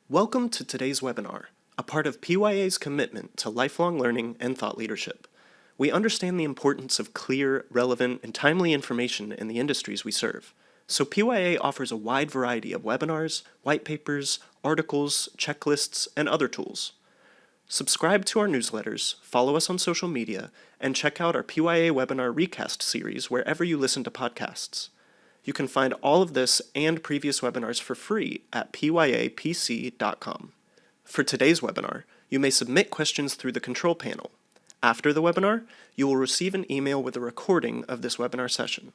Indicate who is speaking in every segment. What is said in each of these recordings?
Speaker 1: Welcome to today's webinar, a part of PYA's commitment to lifelong learning and thought leadership. We understand the importance of clear, relevant, and timely information in the industries we serve. So PYA offers a wide variety of webinars, white papers, articles, checklists, and other tools. Subscribe to our newsletters, follow us on social media, and check out our PYA webinar recast series wherever you listen to podcasts. You can find all of this and previous webinars for free at pyapc.com. For today's webinar, you may submit questions through the control panel. After the webinar, you will receive an email with a recording of this webinar session.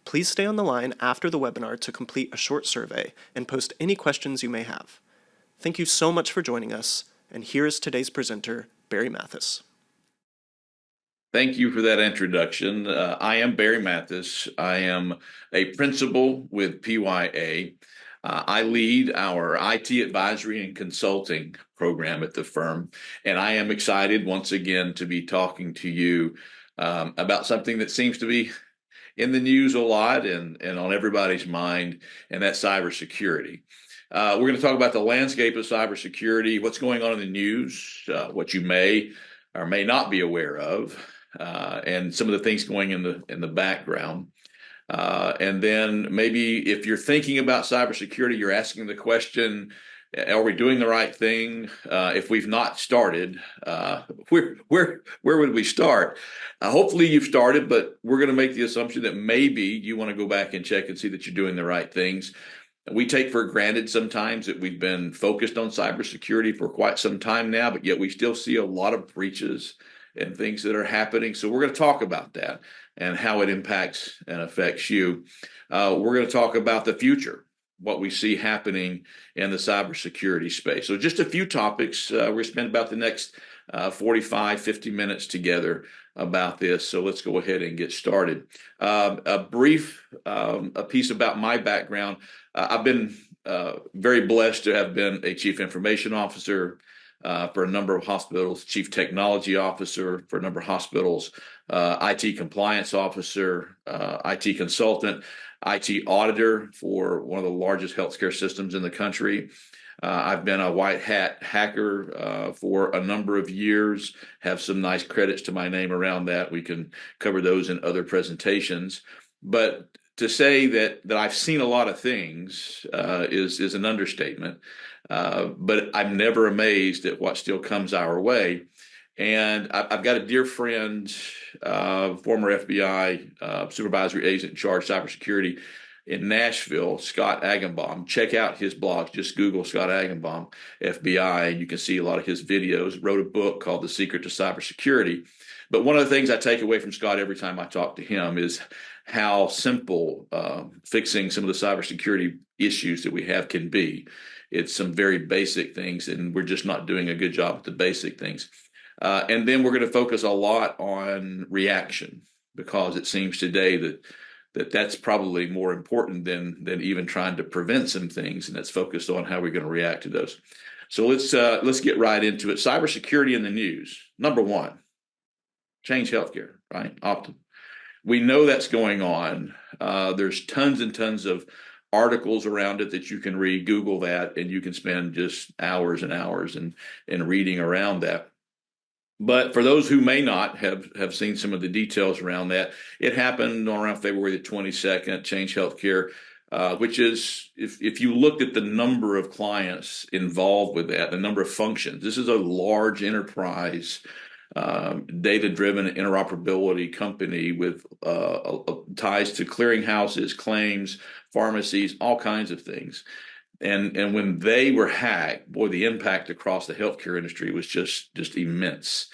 Speaker 1: Please stay on the line after the webinar to complete a short survey and post any questions you may have. Thank you so much for joining us, and here is today's presenter, Barry Mathis.
Speaker 2: Thank you for that introduction. I am Barry Mathis. I am a principal with PYA. I lead our IT advisory and consulting program at the firm, and I am excited once again to be talking to you about something that seems to be in the news a lot and on everybody's mind, and that's cybersecurity. We're going to talk about the landscape of cybersecurity, what's going on in the news, what you may or may not be aware of, and some of the things going in the background. And then maybe if you're thinking about cybersecurity, you're asking the question, are we doing the right thing? If we've not started, where would we start? Hopefully you've started, but we're going to make the assumption that maybe you want to go back and check and see that you're doing the right things. We take for granted sometimes that we've been focused on cybersecurity for quite some time now, but yet we still see a lot of breaches and things that are happening. So we're going to talk about that and how it impacts and affects you. We're going to talk about the future, what we see happening in the cybersecurity space. So just a few topics. We're going to spend about the next 45, 50 minutes together about this. So let's go ahead and get started. A brief a piece about my background. I've been very blessed to have been a chief information officer for a number of hospitals, chief technology officer for a number of hospitals, IT compliance officer, IT consultant, IT auditor for one of the largest healthcare systems in the country. I've been a white hat hacker for a number of years, have some nice credits to my name around that. We can cover those in other presentations. But to say that I've seen a lot of things is an understatement. But I'm never amazed at what still comes our way. And I've got a dear friend, former FBI supervisory agent in charge of cybersecurity in Nashville, Scott Agenbaum. Check out his blogs. Just Google Scott Agenbaum, FBI, and you can see a lot of his videos. Wrote a book called The Secret to Cybersecurity. But one of the things I take away from Scott every time I talk to him is how simple fixing some of the cybersecurity issues that we have can be. It's some very basic things, and we're just not doing a good job at the basic things. And then we're going to focus a lot on reaction, because it seems today that's probably more important than even trying to prevent some things, and that's focused on how we're going to react to those. So let's get right into it. Cybersecurity in the news. Number one, Change Healthcare, right? Optum. We know that's going on. There's tons and tons of articles around it that you can read. Google that, and you can spend just hours and hours in reading around that. But for those who may not have seen some of the details around that, it happened around February the 22nd, Change Healthcare, which is, if you looked at the number of clients involved with that, the number of functions, this is a large enterprise, data-driven interoperability company with ties to clearinghouses, claims, pharmacies, all kinds of things. And when they were hacked, boy, the impact across the healthcare industry was just immense.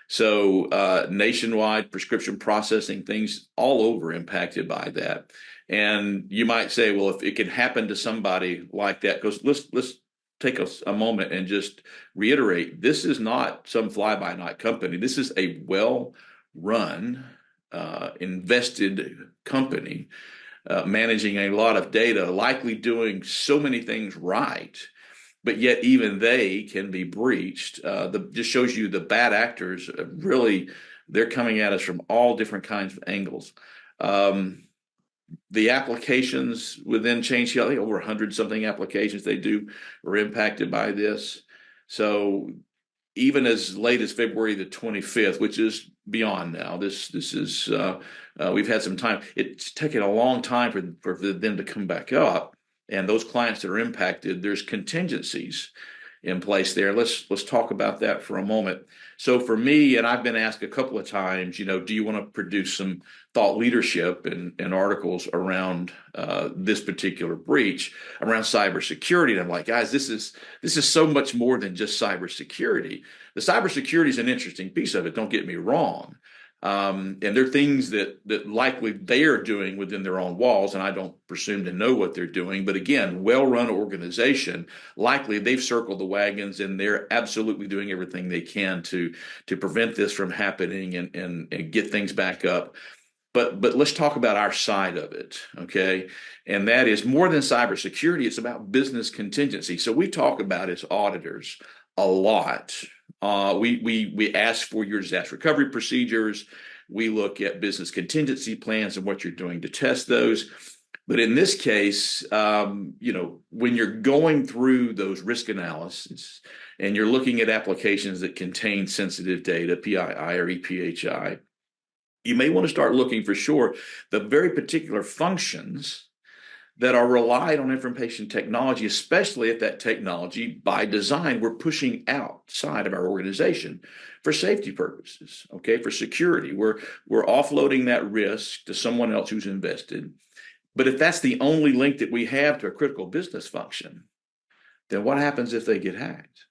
Speaker 2: So nationwide prescription processing, things all over impacted by that. And you might say, well, if it can happen to somebody like that, because let's take a moment and just reiterate, this is not some fly-by-night company. This is a well-run, invested company, managing a lot of data, likely doing so many things right, but yet even they can be breached. Just shows you the bad actors, really, they're coming at us from all different kinds of angles. The applications within Change Health, over 100 something applications they do are impacted by this. So even as late as February the 25th, which is beyond now. This is we've had some time. It's taken a long time for them to come back up, and those clients that are impacted, there's contingencies in place there. Let's talk about that for a moment. So for me, and I've been asked a couple of times, do you want to produce some thought leadership and articles around this particular breach, around cybersecurity? And I'm like, guys, this is so much more than just cybersecurity. The cybersecurity is an interesting piece of it. Don't get me wrong. And there are things that likely they are doing within their own walls, and I don't presume to know what they're doing. But again, well-run organization, likely they've circled the wagons, and they're absolutely doing everything they can to prevent this from happening and get things back up. But let's talk about our side of it, okay? And that is more than cybersecurity. It's about business contingency. So we talk about as auditors a lot. We ask for your disaster recovery procedures. We look at business contingency plans and what you're doing to test those. But in this case, when you're going through those risk analyses and you're looking at applications that contain sensitive data, PII or EPHI, you may want to start looking for sure the very particular functions that are relied on information technology, especially if that technology, by design, we're pushing outside of our organization for safety purposes, okay, for security. We're offloading that risk to someone else who's invested. But if that's the only link that we have to a critical business function, then what happens if they get hacked?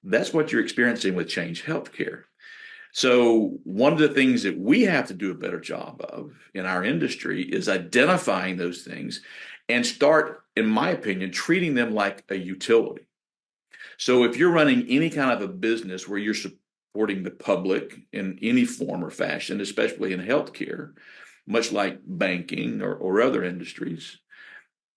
Speaker 2: That's what you're experiencing with Change Healthcare. So one of the things that we have to do a better job of in our industry is identifying those things and start, in my opinion, treating them like a utility. So if you're running any kind of a business where you're supporting the public in any form or fashion, especially in healthcare, much like banking or other industries,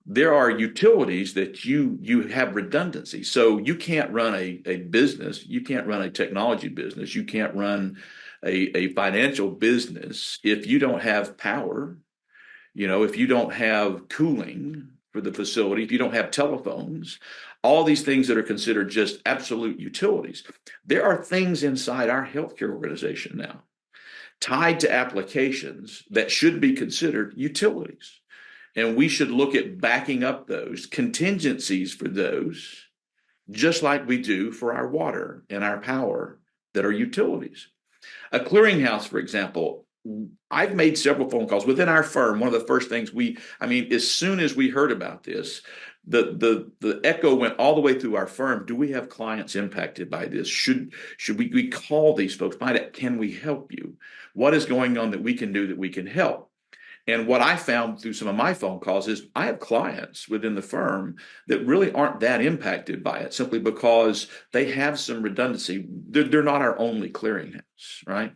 Speaker 2: there are utilities that you have redundancy. So you can't run a business, you can't run a technology business, you can't run a financial business if you don't have power, if you don't have cooling for the facility, if you don't have telephones, all these things that are considered just absolute utilities. There are things inside our healthcare organization now tied to applications that should be considered utilities. And we should look at backing up those contingencies for those, just like we do for our water and our power that are utilities. A clearinghouse, for example, I've made several phone calls within our firm. One of the first things as soon as we heard about this, the echo went all the way through our firm. Do we have clients impacted by this? Should we call these folks, find out, can we help you? What is going on that we can do that we can help? And what I found through some of my phone calls is I have clients within the firm that really aren't that impacted by it simply because they have some redundancy. They're not our only clearinghouse, right?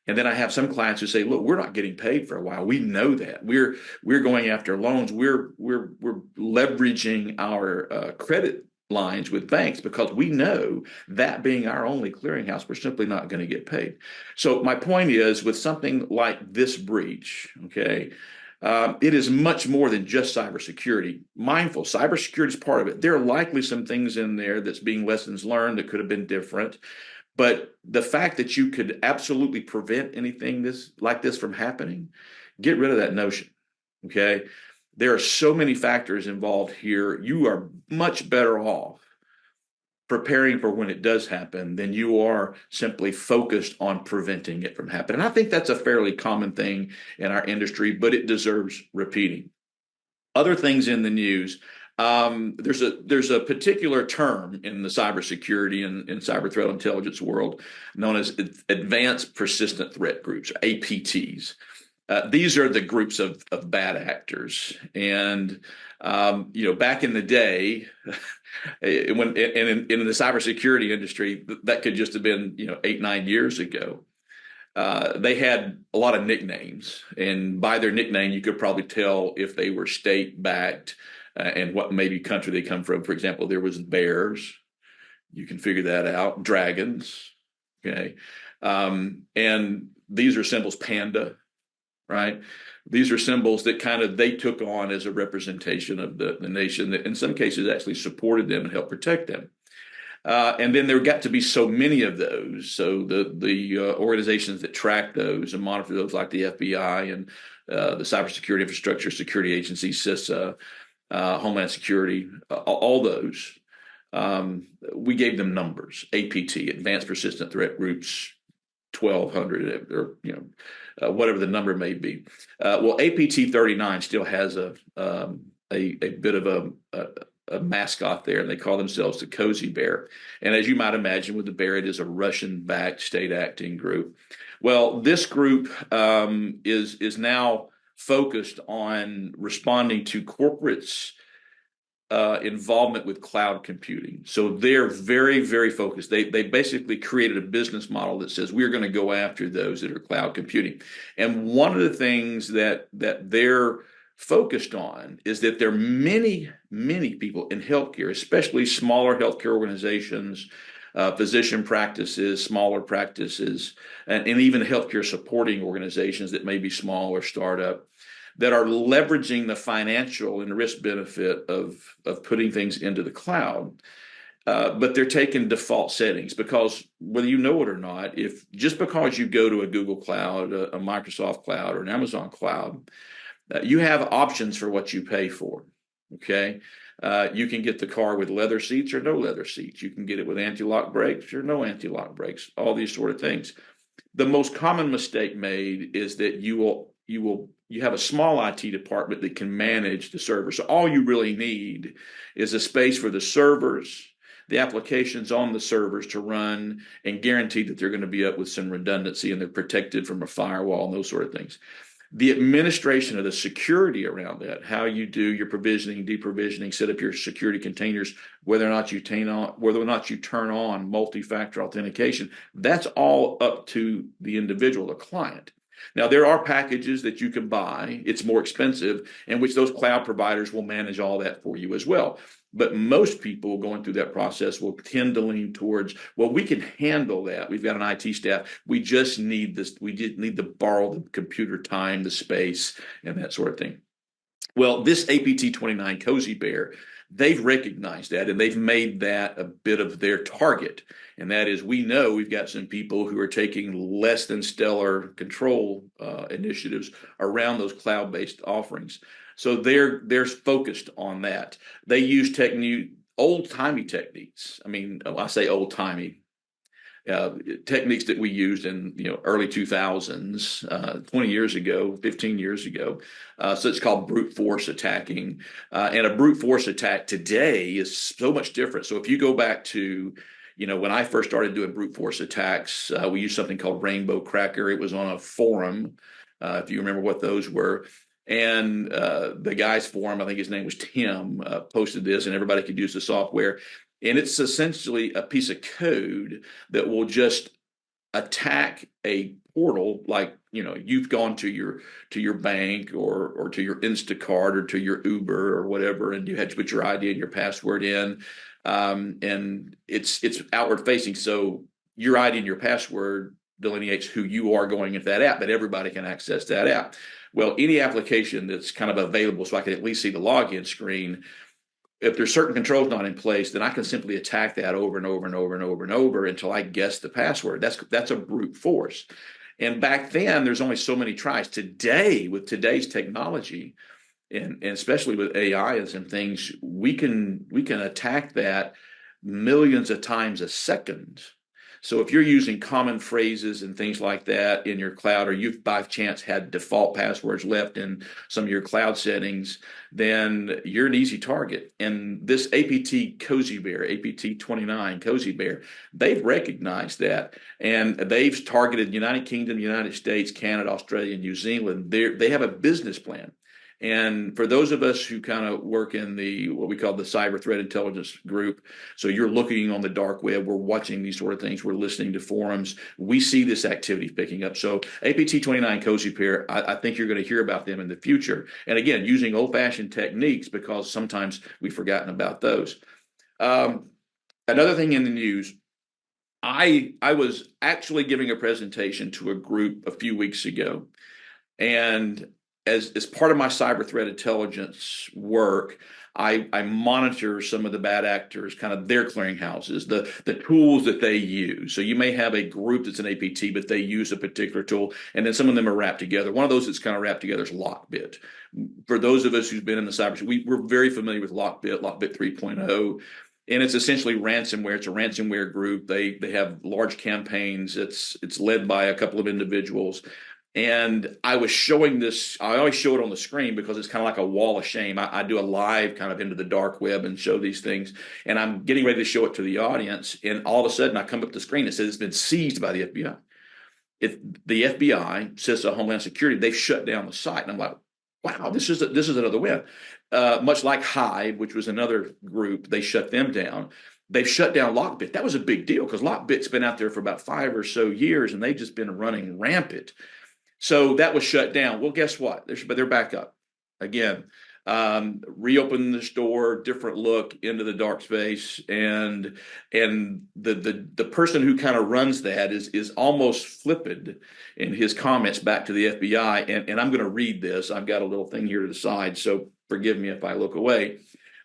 Speaker 2: And then I have some clients who say, look, we're not getting paid for a while. We know that. We're going after loans. We're leveraging our credit lines with banks because we know that being our only clearinghouse, we're simply not going to get paid. So my point is, with something like this breach, okay, it is much more than just cybersecurity. Mindful, cybersecurity is part of it. There are likely some things in there that's being lessons learned that could have been different. But the fact that you could absolutely prevent anything like this from happening, get rid of that notion, okay? There are so many factors involved here. You are much better off preparing for when it does happen than you are simply focused on preventing it from happening. And I think that's a fairly common thing in our industry, but it deserves repeating. Other things in the news, there's a particular term in the cybersecurity and cyber threat intelligence world known as advanced persistent threat groups, APTs. These are the groups of bad actors. And, back in the day, when in the cybersecurity industry, that could just have been, 8-9 years ago. They had a lot of nicknames. And by their nickname, you could probably tell if they were state-backed and what maybe country they come from. For example, there was bears. You can figure that out. Dragons. Okay. And these are symbols, panda. Right? These are symbols that kind of they took on as a representation of the nation that in some cases actually supported them and helped protect them. And then there got to be so many of those. So the organizations that track those and monitor those, like the FBI and the Cybersecurity Infrastructure Security Agency, CISA, Homeland Security, all those, we gave them numbers. APT, Advanced Persistent Threat Groups, 1,200, or whatever the number may be. Well, APT 39 still has a bit of a mascot there, and they call themselves the Cozy Bear. And as you might imagine, with the bear, it is a Russian-backed state-acting group. Well, this group is now focused on responding to corporates' involvement with cloud computing. So they're very, very focused. They basically created a business model that says we're going to go after those that are cloud computing. And one of the things that they're focused on is that there are many, many people in healthcare, especially smaller healthcare organizations, physician practices, smaller practices, and even healthcare supporting organizations that may be small or startup, that are leveraging the financial and risk benefit of putting things into the cloud. But they're taking default settings because whether you know it or not, if just because you go to a Google Cloud, a Microsoft Cloud, or an Amazon Cloud, you have options for what you pay for. Okay. You can get the car with leather seats or no leather seats. You can get it with anti-lock brakes or no anti-lock brakes, all these sort of things. The most common mistake made is that you have a small IT department that can manage the servers. So all you really need is a space for the servers, the applications on the servers to run, and guarantee that they're going to be up with some redundancy and they're protected from a firewall and those sort of things. The administration of the security around that, how you do your provisioning, deprovisioning, set up your security containers, whether or not you turn on multi-factor authentication, that's all up to the individual, the client. Now, there are packages that you can buy, it's more expensive, in which those cloud providers will manage all that for you as well. But most people going through that process will tend to lean towards, well, we can handle that. We've got an IT staff. We just need this. We just need to borrow the computer time, the space, and that sort of thing. Well, this APT 29 Cozy Bear, they've recognized that and they've made that a bit of their target. And that is, we know we've got some people who are taking less than stellar control initiatives around those cloud-based offerings. So they're focused on that. They use old-timey techniques. I mean, I say old-timey. Techniques that we used in early 2000s, 20 years ago, 15 years ago. So it's called brute force attacking. And a brute force attack today is so much different. So if you go back to when I first started doing brute force attacks, we used something called Rainbow Cracker. It was on a forum, if you remember what those were. And the guy's forum, I think his name was Tim, posted this, and everybody could use the software. And it's essentially a piece of code that will just attack a portal, like you've gone to your bank or to your Instacart or to your Uber or whatever, and you had to put your ID and your password in, and it's outward facing. So your ID and your password delineates who you are going into that app, but everybody can access that app. Well, any application that's kind of available, so I can at least see the login screen. If there's certain controls not in place, then I can simply attack that over and over and over and over and over until I guess the password. That's a brute force. And back then, there's only so many tries. Today, with today's technology, and especially with AI and some things, we can attack that millions of times a second. So if you're using common phrases and things like that in your cloud, or you've by chance had default passwords left in some of your cloud settings, then you're an easy target. And this APT Cozy Bear, APT 29 Cozy Bear, they've recognized that, and they've targeted United Kingdom, United States, Canada, Australia, and New Zealand. They have a business plan. And for those of us who kind of work in what we call the cyber threat intelligence group, so you're looking on the dark web, we're watching these sort of things, we're listening to forums, we see this activity picking up. So APT 29 Cozy Bear, I think you're going to hear about them in the future. And again, using old-fashioned techniques, because sometimes we've forgotten about those. Another thing in the news, I was actually giving a presentation to a group a few weeks ago, and as part of my cyber threat intelligence work, I monitor some of the bad actors, kind of their clearinghouses, the tools that they use. So you may have a group that's an APT, but they use a particular tool, and then some of them are wrapped together. One of those that's kind of wrapped together is Lockbit. For those of us who've been in the cyber, we're very familiar with Lockbit 3.0. And it's essentially ransomware. It's a ransomware group. They have large campaigns. It's led by a couple of individuals. And I was showing this, I always show it on the screen because it's kind of like a wall of shame. I do a live kind of into the dark web and show these things. And I'm getting ready to show it to the audience. And all of a sudden I come up to the screen. It says it's been seized by the FBI. If the FBI says to Homeland Security, they've shut down the site. And I'm like, wow, this is another win. Much like Hive, which was another group, they shut them down. They've shut down Lockbit. That was a big deal because Lockbit's been out there for about 5 or so years, and they've just been running rampant. So that was shut down. Well, guess what? They're back up again. Reopen the store, different look into the dark space, and the person who kind of runs that is almost flippant in his comments back to the FBI. And I'm going to read this. I've got a little thing here to the side, so forgive me if I look away.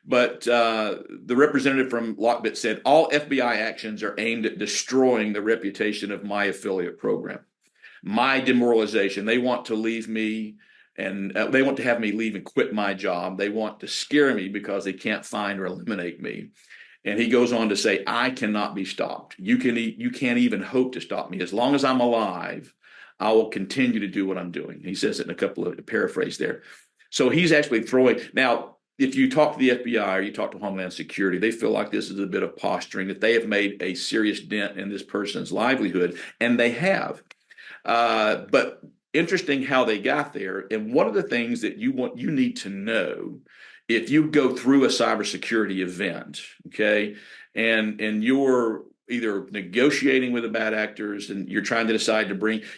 Speaker 2: But the representative from Lockbit said all FBI actions are aimed at destroying the reputation of my affiliate program. My demoralization. They want to leave me, and they want to have me leave and quit my job. They want to scare me because they can't find or eliminate me. And he goes on to say, I cannot be stopped. You can't even hope to stop me. As long as I'm alive, I will continue to do what I'm doing. He says it in a couple of paraphrase there. So he's actually throwing. Now, if you talk to the FBI or you talk to Homeland Security, they feel like this is a bit of posturing, that they have made a serious dent in this person's livelihood, and they have. But interesting how they got there. And one of the things that you need to know if you go through a cybersecurity event, okay, and you're either negotiating with the bad actors and you're trying to decide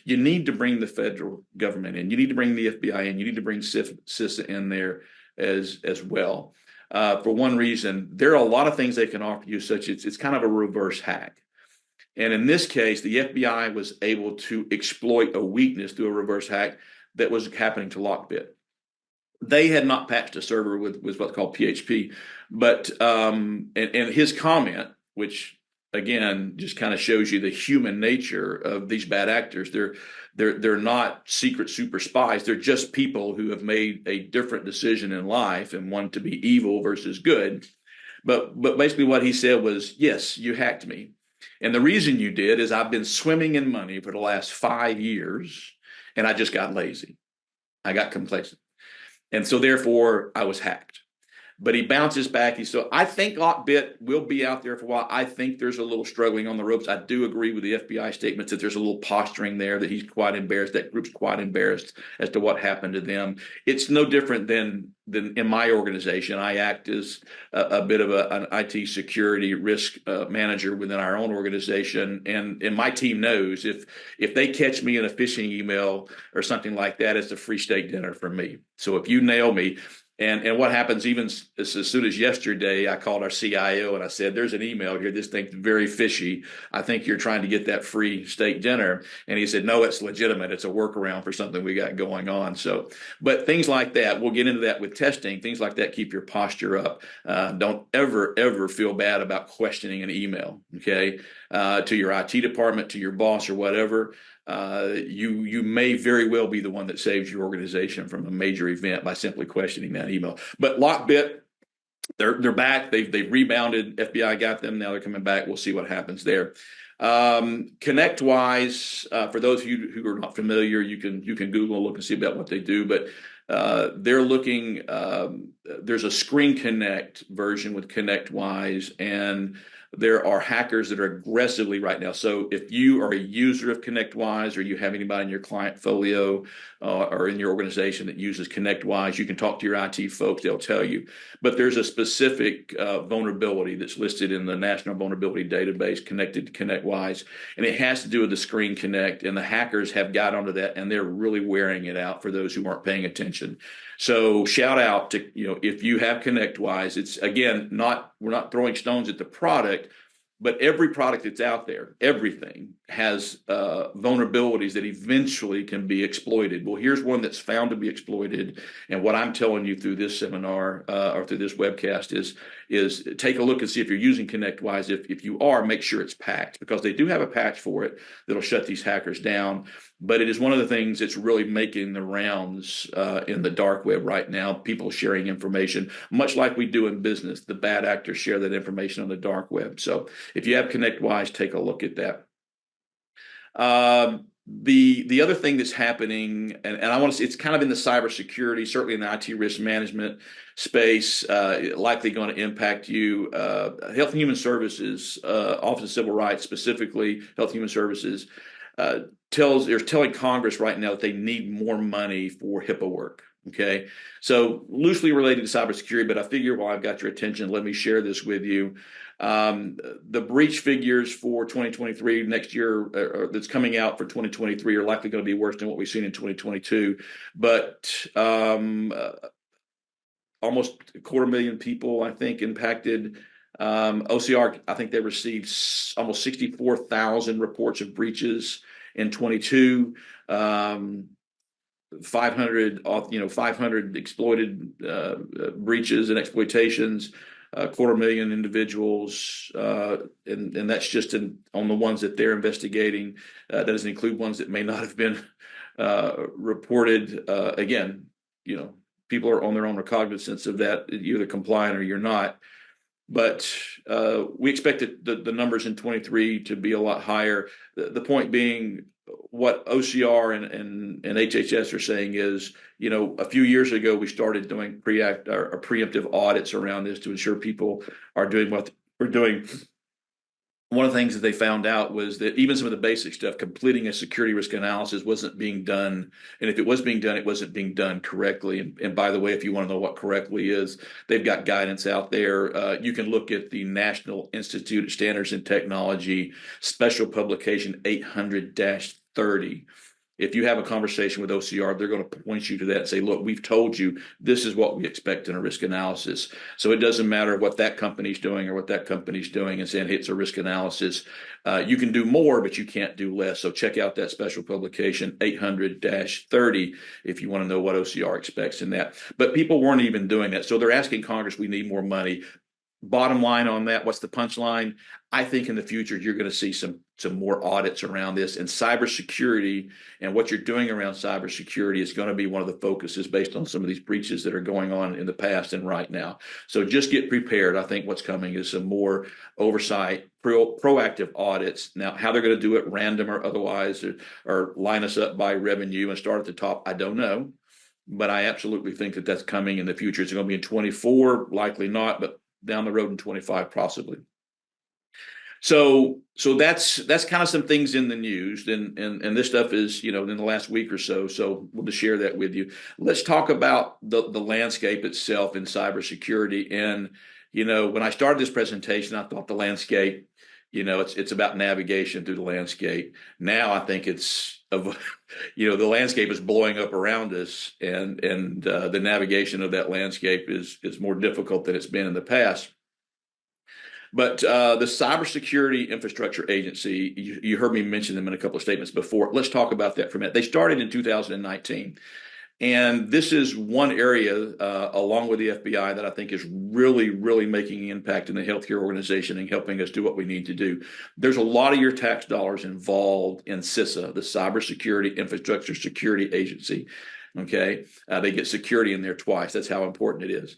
Speaker 2: you need to bring the federal government in, you need to bring the FBI in, you need to bring CISA in there as well. For one reason, there are a lot of things they can offer you, such as it's kind of a reverse hack. And in this case, the FBI was able to exploit a weakness through a reverse hack that was happening to Lockbit. They had not patched a server with what's called PHP, but and his comment, which again just kind of shows you the human nature of these bad actors. They're not secret super spies. They're just people who have made a different decision in life and want to be evil versus good. But basically what he said was, yes, you hacked me. And the reason you did is I've been swimming in money for the last 5 years, and I just got lazy. I got complacent. And so therefore I was hacked. But he bounces back. I think Lockbit will be out there for a while. I think there's a little struggling on the ropes. I do agree with the FBI statements that there's a little posturing there, that he's quite embarrassed. That group's quite embarrassed as to what happened to them. It's no different than in my organization. I act as a bit of an IT security risk manager within our own organization. And my team knows if they catch me in a phishing email or something like that, it's a free steak dinner for me. So if you nail me, and what happens even as soon as yesterday, I called our CIO and I said, there's an email here. This thing's very fishy. I think you're trying to get that free steak dinner. And he said, no, it's legitimate. It's a workaround for something we got going on. So, but things like that, we'll get into that with testing. Things like that keep your posture up. Don't ever feel bad about questioning an email, okay, to your IT department, to your boss or whatever. You may very well be the one that saves your organization from a major event by simply questioning that email. But Lockbit, they're back. They've rebounded. FBI got them. Now they're coming back. We'll see what happens there. ConnectWise, for those of you who are not familiar, you can Google and look and see about what they do. But they're looking. There's a Screen Connect version with ConnectWise, and there are hackers that are aggressively right now. So if you are a user of ConnectWise or you have anybody in your client folio or in your organization that uses ConnectWise, you can talk to your IT folks. They'll tell you. But there's a specific vulnerability that's listed in the National Vulnerability Database connected to ConnectWise, and it has to do with the Screen Connect. And the hackers have got onto that, and they're really wearing it out for those who aren't paying attention. So shout out to, if you have ConnectWise, it's again, we're not throwing stones at the product. But every product that's out there, everything has vulnerabilities that eventually can be exploited. Well, here's one that's found to be exploited, and what I'm telling you through this seminar or through this webcast is take a look and see if you're using ConnectWise. If you are, make sure it's patched, because they do have a patch for it that'll shut these hackers down. But it is one of the things that's really making the rounds in the dark web right now. People sharing information, much like we do in business. The bad actors share that information on the dark web. So if you have ConnectWise, take a look at that. The other thing that's happening, and I want to say it's kind of in the cybersecurity, certainly in the IT risk management space, likely going to impact you. Health and Human Services, Office of Civil Rights, specifically Health and Human Services, they're telling Congress right now that they need more money for HIPAA work. Okay, so loosely related to cybersecurity, but I figure while I've got your attention, let me share this with you. The breach figures for 2023 next year that's coming out for 2023 are likely going to be worse than what we've seen in 2022. But almost 250,000 people, I think, impacted. OCR, I think they received almost 64,000 reports of breaches in 22. 500 exploited breaches and exploitations, 250,000 individuals, and that's just on the ones that they're investigating. That doesn't include ones that may not have been reported. Again, people are on their own recognizance of that. You're either compliant or you're not. But we expect the numbers in 23 to be a lot higher. The point being, what OCR and HHS are saying is, a few years ago, we started doing preemptive audits around this to ensure people are doing what we're doing. One of the things that they found out was that even some of the basic stuff, completing a security risk analysis, wasn't being done. And if it was being done, it wasn't being done correctly. And by the way, if you want to know what correctly is, they've got guidance out there. You can look at the National Institute of Standards and Technology special publication 800-30. If you have a conversation with OCR, they're going to point you to that and say, look, we've told you this is what we expect in a risk analysis. So it doesn't matter what that company's doing or what that company's doing and saying, hey, it's a risk analysis. You can do more, but you can't do less. So check out that special publication 800-30 if you want to know what OCR expects in that. But people weren't even doing that. So they're asking Congress, we need more money. Bottom line on that, what's the punchline? I think in the future, you're going to see some more audits around this, and cybersecurity and what you're doing around cybersecurity is going to be one of the focuses based on some of these breaches that are going on in the past and right now. So just get prepared. I think what's coming is some more oversight, proactive audits. Now, how they're going to do it, random or otherwise, or line us up by revenue and start at the top, I don't know. But I absolutely think that that's coming in the future. It's going to be in 24, likely not, but down the road in 25, possibly. So that's kind of some things in the news, and this stuff is in the last week or so. So we'll just share that with you. Let's talk about the landscape itself in cybersecurity. And when I started this presentation, I thought the landscape, it's about navigation through the landscape. Now I think it's the landscape is blowing up around us, and the navigation of that landscape is more difficult than it's been in the past. But the Cybersecurity Infrastructure Agency, you heard me mention them in a couple of statements before. Let's talk about that for a minute. They started in 2019. And this is one area, along with the FBI, that I think is really, really making an impact in the healthcare organization and helping us do what we need to do. There's a lot of your tax dollars involved in CISA, the Cybersecurity Infrastructure Security Agency. Okay, they get security in there twice. That's how important it is.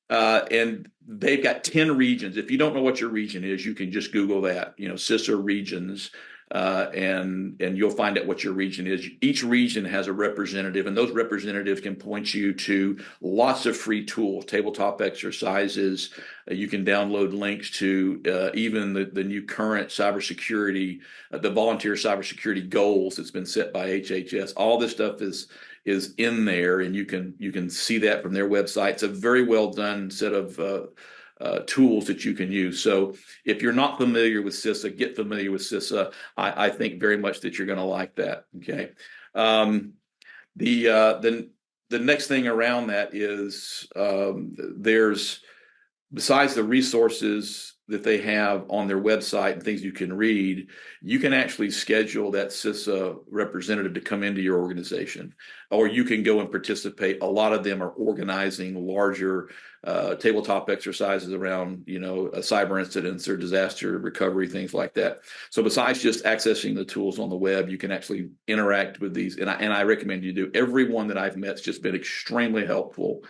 Speaker 2: And they've got 10 regions. If you don't know what your region is, you can just Google that, CISA regions, and you'll find out what your region is. Each region has a representative, and those representatives can point you to lots of free tools, tabletop exercises. You can download links to even the new current cybersecurity, the volunteer cybersecurity goals that's been set by HHS. All this stuff is in there, and you can see that from their website. It's a very well done set of tools that you can use. So if you're not familiar with CISA, get familiar with CISA. I think very much that you're going to like that. Okay. The next thing around that is there's, besides the resources that they have on their website and things you can read, you can actually schedule that CISA representative to come into your organization, or you can go and participate. A lot of them are organizing larger tabletop exercises around, cyber incidents or disaster recovery, things like that. So besides just accessing the tools on the web, you can actually interact with these. And I recommend you do. Everyone that I've met's just been extremely helpful,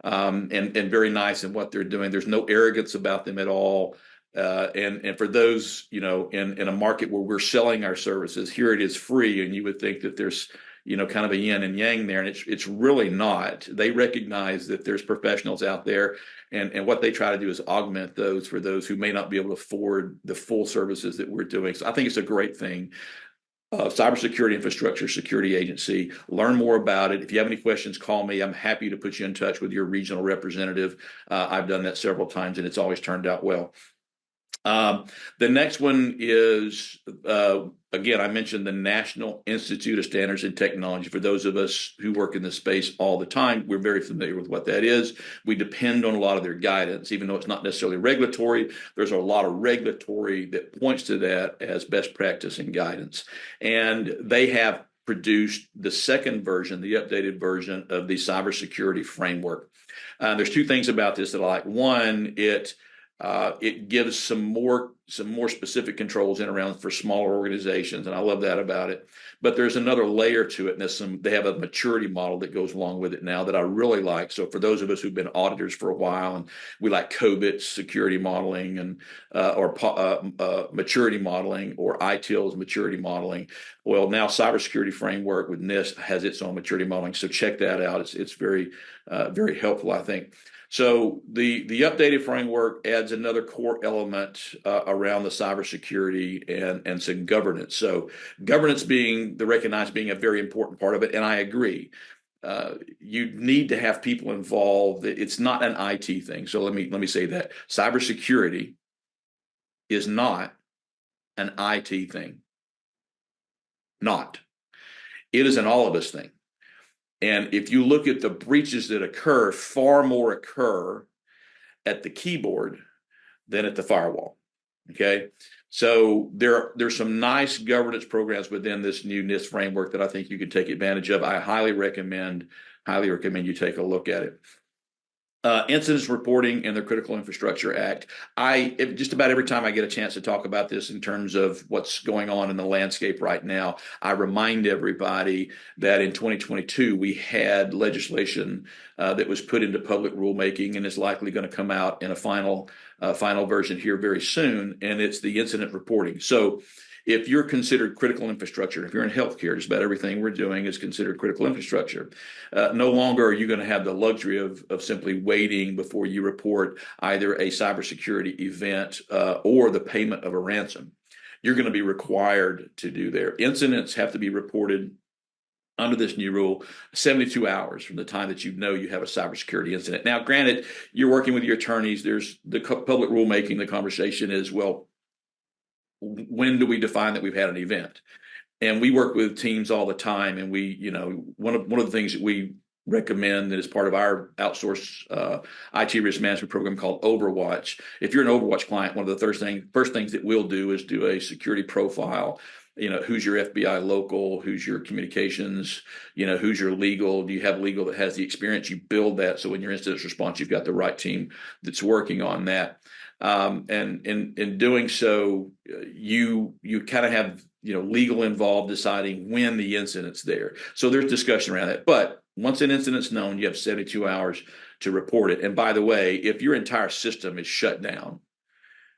Speaker 2: and very nice in what they're doing. There's no arrogance about them at all. And for those, in a market where we're selling our services, here it is free, and you would think that there's, kind of a yin and yang there, and it's really not. They recognize that there's professionals out there, and what they try to do is augment those for those who may not be able to afford the full services that we're doing. So I think it's a great thing. Cybersecurity Infrastructure Security Agency. Learn more about it. If you have any questions, call me. I'm happy to put you in touch with your regional representative. I've done that several times, and it's always turned out well. The next one is, again, I mentioned the National Institute of Standards and Technology. For those of us who work in this space all the time, we're very familiar with what that is. We depend on a lot of their guidance, even though it's not necessarily regulatory. There's a lot of regulatory that points to that as best practice and guidance. And they have produced the second version, the updated version of the cybersecurity framework. There's two things about this that I like. One, it gives some more specific controls in around for smaller organizations, and I love that about it. But there's another layer to it, and they have a maturity model that goes along with it now that I really like. So for those of us who've been auditors for a while, and we like COBIT security modeling, and or maturity modeling, or ITIL's maturity modeling, well, now cybersecurity framework with NIST has its own maturity modeling. So check that out. It's very very helpful, I think. So the updated framework adds another core element around the cybersecurity and some governance. So governance being recognized being a very important part of it, and I agree. You need to have people involved. It's not an IT thing. So let me say that cybersecurity is not an IT thing. Not. It is an all of us thing. And if you look at the breaches that occur, far more occur at the keyboard than at the firewall. Okay. So there's some nice governance programs within this new NIST framework that I think you could take advantage of. I highly recommend you take a look at it. Incidents reporting and the Critical Infrastructure Act. Just about every time I get a chance to talk about this in terms of what's going on in the landscape right now, I remind everybody that in 2022 we had legislation that was put into public rulemaking and is likely going to come out in a final version here very soon, and it's the incident reporting. So if you're considered critical infrastructure, if you're in healthcare, just about everything we're doing is considered critical infrastructure. No longer are you going to have the luxury of simply waiting before you report either a cybersecurity event or the payment of a ransom. You're going to be required to do their incidents have to be reported under this new rule 72 hours from the time that you have a cybersecurity incident. Now, granted, you're working with your attorneys. There's the public rulemaking. The conversation is, well, when do we define that we've had an event? And we work with teams all the time, and one of the things that we recommend that is part of our outsourced IT risk management program called Overwatch. If you're an Overwatch client, one of the first things that we'll do is do a security profile. Who's your FBI local? Who's your communications? Who's your legal? Do you have legal that has the experience? You build that so in your incident response, you've got the right team that's working on that. And in doing so, you kind of have legal involved deciding when the incident's there. So there's discussion around that. But once an incident's known, you have 72 hours to report it. And by the way, if your entire system is shut down,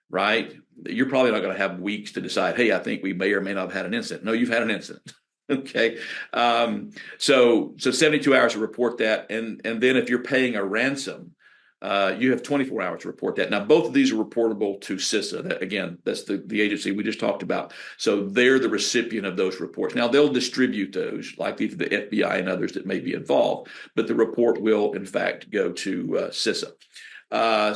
Speaker 2: right, you're probably not going to have weeks to decide, hey, I think we may or may not have had an incident. No, you've had an incident. Okay. So 72 hours to report that. And then if you're paying a ransom, you have 24 hours to report that. Now, both of these are reportable to CISA. That's the agency we just talked about. So they're the recipient of those reports. Now, they'll distribute those, like the FBI and others that may be involved, but the report will, in fact, go to CISA.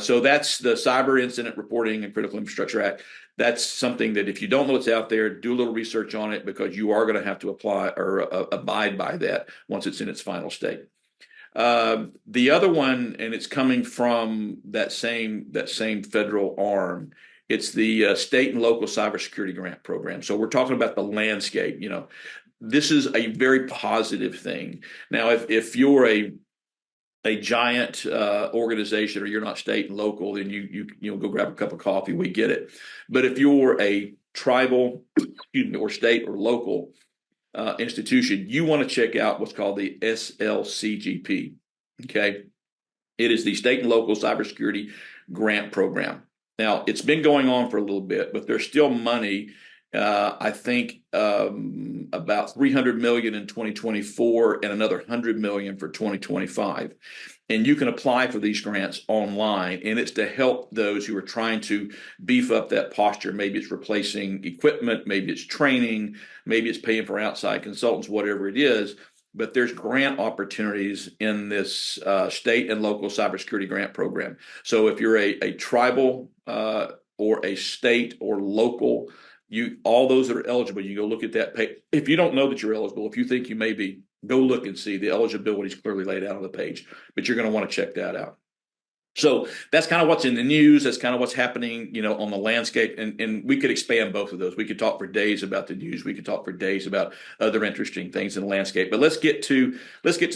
Speaker 2: So that's the Cyber Incident Reporting and Critical Infrastructure Act. That's something that if you don't know what's out there, do a little research on it, because you are going to have to apply or abide by that once it's in its final state. The other one, and it's coming from that same federal arm, It's the state and local cybersecurity grant program. So we're talking about the landscape. This is a very positive thing. Now, if you're a giant organization, or you're not state and local, then you go grab a cup of coffee. We get it. But if you're a tribal, or state or local institution, you want to check out what's called the SLCGP. Okay, it is the state and local cybersecurity grant program. Now, it's been going on for a little bit, but there's still money. I think about 300 million in 2024 and another 100 million for 2025. And you can apply for these grants online, and it's to help those who are trying to beef up that posture. Maybe it's replacing equipment, maybe it's training, maybe it's paying for outside consultants, whatever it is. But there's grant opportunities in this state and local cybersecurity grant program. So if you're a tribal or a state or local, all those that are eligible, you go look at that page. If you don't know that you're eligible, if you think you may be, go look and see. The eligibility is clearly laid out on the page, but you're going to want to check that out. So that's kind of what's in the news. That's kind of what's happening, on the landscape. And we could expand both of those. We could talk for days about the news. We could talk for days about other interesting things in the landscape. But let's get to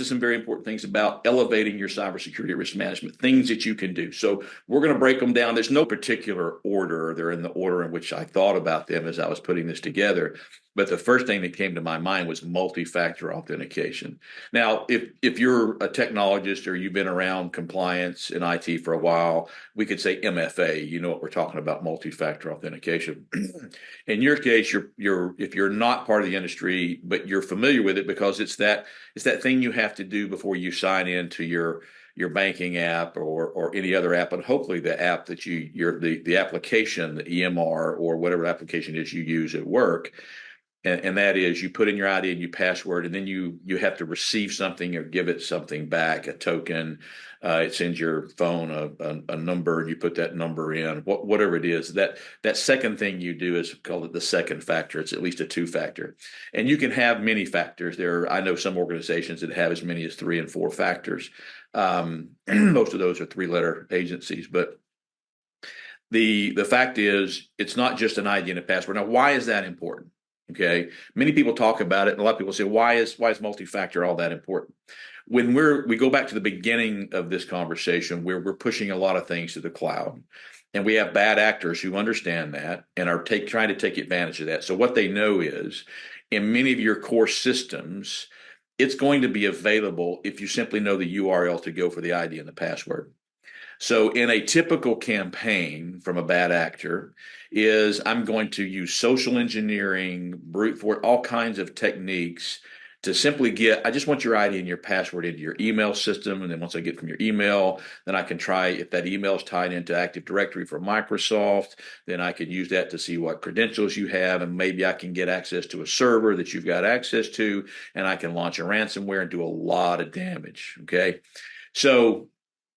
Speaker 2: some very important things about elevating your cybersecurity risk management, things that you can do. So we're going to break them down. There's no particular order. They're in the order in which I thought about them as I was putting this together. But the first thing that came to my mind was multi-factor authentication. Now, if you're a technologist or you've been around compliance in IT for a while, we could say MFA. You know what we're talking about, multi-factor authentication. In your case, if you're not part of the industry, but you're familiar with it because it's that thing you have to do before you sign into your banking app or any other app, and hopefully the app that the application, the EMR or whatever application it is you use at work. And that is, you put in your ID and your password, and then you have to receive something or give it something back, a token. It sends your phone a number, and you put that number in. Whatever it is, that second thing you do is called the second factor. It's at least a two-factor, and you can have many factors. I know some organizations that have as many as 3 and 4 factors. Most of those are 3-letter agencies, but the fact is, it's not just an ID and a password. Now, why is that important? Okay, many people talk about it, and a lot of people say, why is multi-factor all that important? When we go back to the beginning of this conversation, where we're pushing a lot of things to the cloud, and we have bad actors who understand that and are trying to take advantage of that. So what they know is, in many of your core systems, it's going to be available if you simply know the URL to go for the ID and the password. So in a typical campaign from a bad actor is, I'm going to use social engineering, brute force, all kinds of techniques to simply I just want your ID and your password into your email system. And then once I get from your email, then I can try, if that email is tied into Active Directory for Microsoft, then I can use that to see what credentials you have. And maybe I can get access to a server that you've got access to, and I can launch a ransomware and do a lot of damage. Okay. So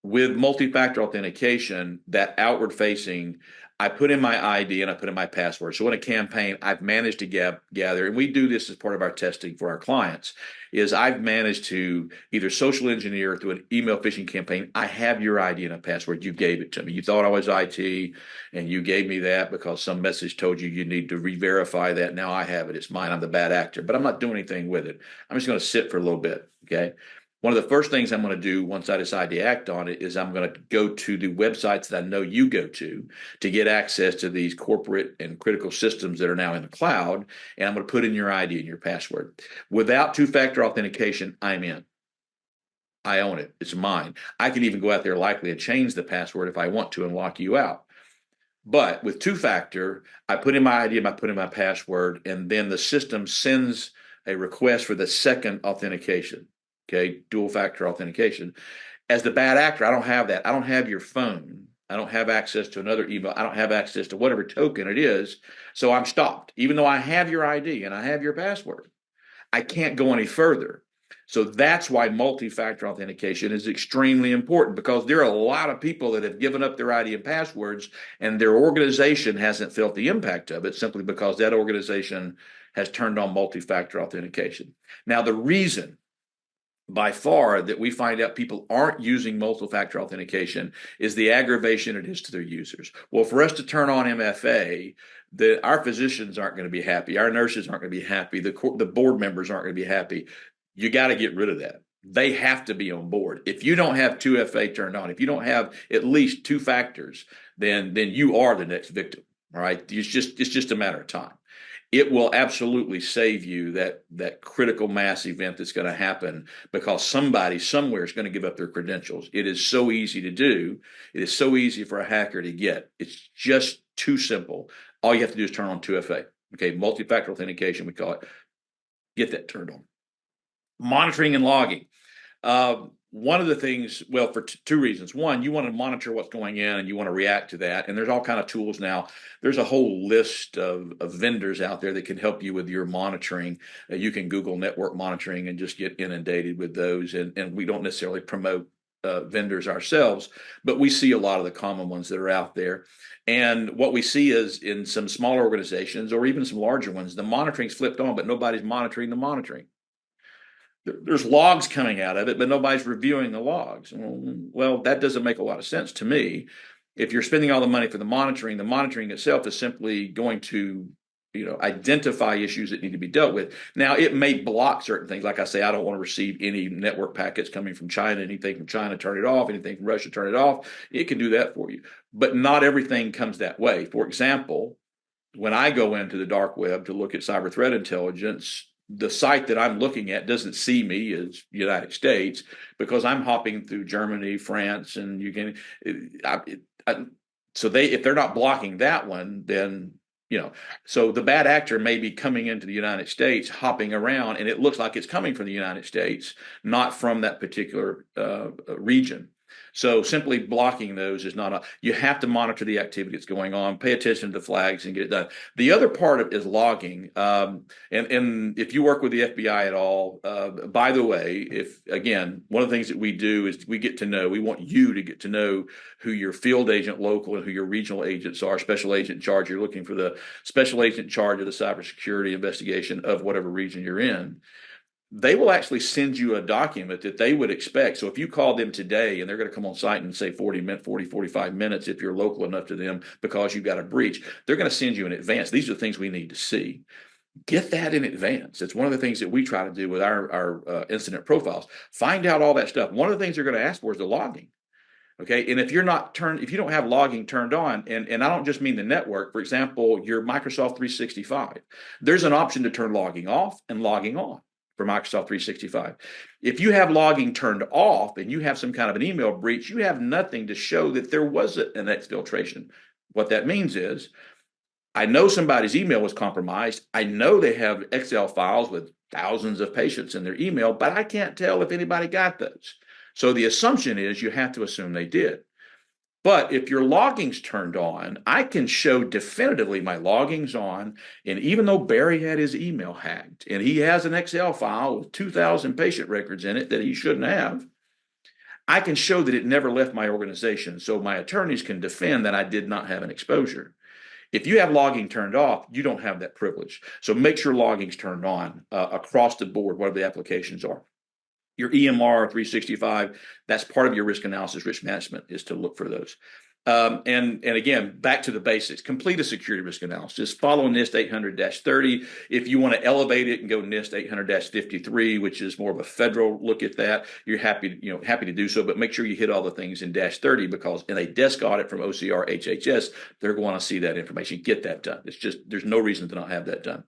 Speaker 2: with multi-factor authentication, that outward facing, I put in my ID and I put in my password. So in a campaign, I've managed to gather, and we do this as part of our testing for our clients, is I've managed to either social engineer through an email phishing campaign. I have your ID and a password. You gave it to me. You thought I was IT, and you gave me that because some message told you need to re-verify that. Now I have it. It's mine. I'm the bad actor, but I'm not doing anything with it. I'm just going to sit for a little bit. Okay. One of the first things I'm going to do once I decide to act on it is I'm going to go to the websites that I know you go to get access to these corporate and critical systems that are now in the cloud, and I'm going to put in your ID and your password. Without two-factor authentication, I'm in. I own it. It's mine. I can even go out there likely and change the password if I want to and lock you out. But with two-factor, I put in my ID and I put in my password, and then the system sends a request for the second authentication. Okay, dual factor authentication. As the bad actor, I don't have that. I don't have your phone. I don't have access to another email. I don't have access to whatever token it is. So I'm stopped. Even though I have your ID and I have your password, I can't go any further. So that's why multi-factor authentication is extremely important, because there are a lot of people that have given up their ID and passwords, and their organization hasn't felt the impact of it simply because that organization has turned on multi-factor authentication. Now, the reason by far that we find out people aren't using multi-factor authentication is the aggravation it is to their users. Well, for us to turn on MFA, our physicians aren't going to be happy, our nurses aren't going to be happy, the board members aren't going to be happy. You got to get rid of that. They have to be on board. If you don't have 2FA turned on, if you don't have at least two factors, then you are the next victim. All right, it's just a matter of time. It will absolutely save you that critical mass event that's going to happen because somebody somewhere is going to give up their credentials. It is so easy to do. It is so easy for a hacker to get. It's just too simple. All you have to do is turn on 2FA. Okay, multi-factor authentication, we call it. Get that turned on. Monitoring and logging. One of the things, well, for two reasons. One, you want to monitor what's going in and you want to react to that. And there's all kind of tools now. There's a whole list of vendors out there that can help you with your monitoring. You can Google network monitoring and just get inundated with those. And we don't necessarily promote vendors ourselves, but we see a lot of the common ones that are out there. And what we see is in some smaller organizations or even some larger ones, the monitoring's flipped on, but nobody's monitoring the monitoring. There's logs coming out of it, but nobody's reviewing the logs. Well, that doesn't make a lot of sense to me. If you're spending all the money for the monitoring itself is simply going to, identify issues that need to be dealt with. Now, it may block certain things. Like I say, I don't want to receive any network packets coming from China. Anything from China, turn it off. Anything from Russia, turn it off. It can do that for you. But not everything comes that way. For example, when I go into the dark web to look at cyber threat intelligence, the site that I'm looking at doesn't see me as United States because I'm hopping through Germany, France, and you can. If they're not blocking that one, then so the bad actor may be coming into the United States, hopping around, and it looks like it's coming from the United States, not from that particular region. So simply blocking those is not you have to monitor the activity that's going on, pay attention to the flags and get it done. The other part of is logging. And if you work with the FBI at all, by the way, one of the things that we do is we want you to get to know who your field agent local and who your regional agents are, special agent in charge. You're looking for the special agent in charge of the cybersecurity investigation of whatever region you're in. They will actually send you a document that they would expect. So if you call them today and they're going to come on site and say 45 minutes, if you're local enough to them because you've got a breach, they're going to send you in advance. These are the things we need to see. Get that in advance. It's one of the things that we try to do with our incident profiles. Find out all that stuff. One of the things they're going to ask for is the logging. Okay. And if you don't have logging turned on, and I don't just mean the network, for example, your Microsoft 365, there's an option to turn logging off and logging on for Microsoft 365. If you have logging turned off and you have some kind of an email breach, you have nothing to show that there was an exfiltration. What that means is, I know somebody's email was compromised. I know they have Excel files with thousands of patients in their email, but I can't tell if anybody got those. So the assumption is you have to assume they did. But if your logging's turned on, I can show definitively my logging's on. And even though Barry had his email hacked and he has an Excel file with 2,000 patient records in it that he shouldn't have, I can show that it never left my organization. So my attorneys can defend that I did not have an exposure. If you have logging turned off, you don't have that privilege. So make sure logging's turned on across the board, whatever the applications are. Your EMR 365, that's part of your risk analysis, risk management, is to look for those. And again, back to the basics, complete a security risk analysis, follow NIST 800-30. If you want to elevate it and go NIST 800-53, which is more of a federal look at that, you're happy to do so, but make sure you hit all the things in -30 because in a desk audit from OCR HHS, they're going to see that information. Get that done. There's no reason to not have that done.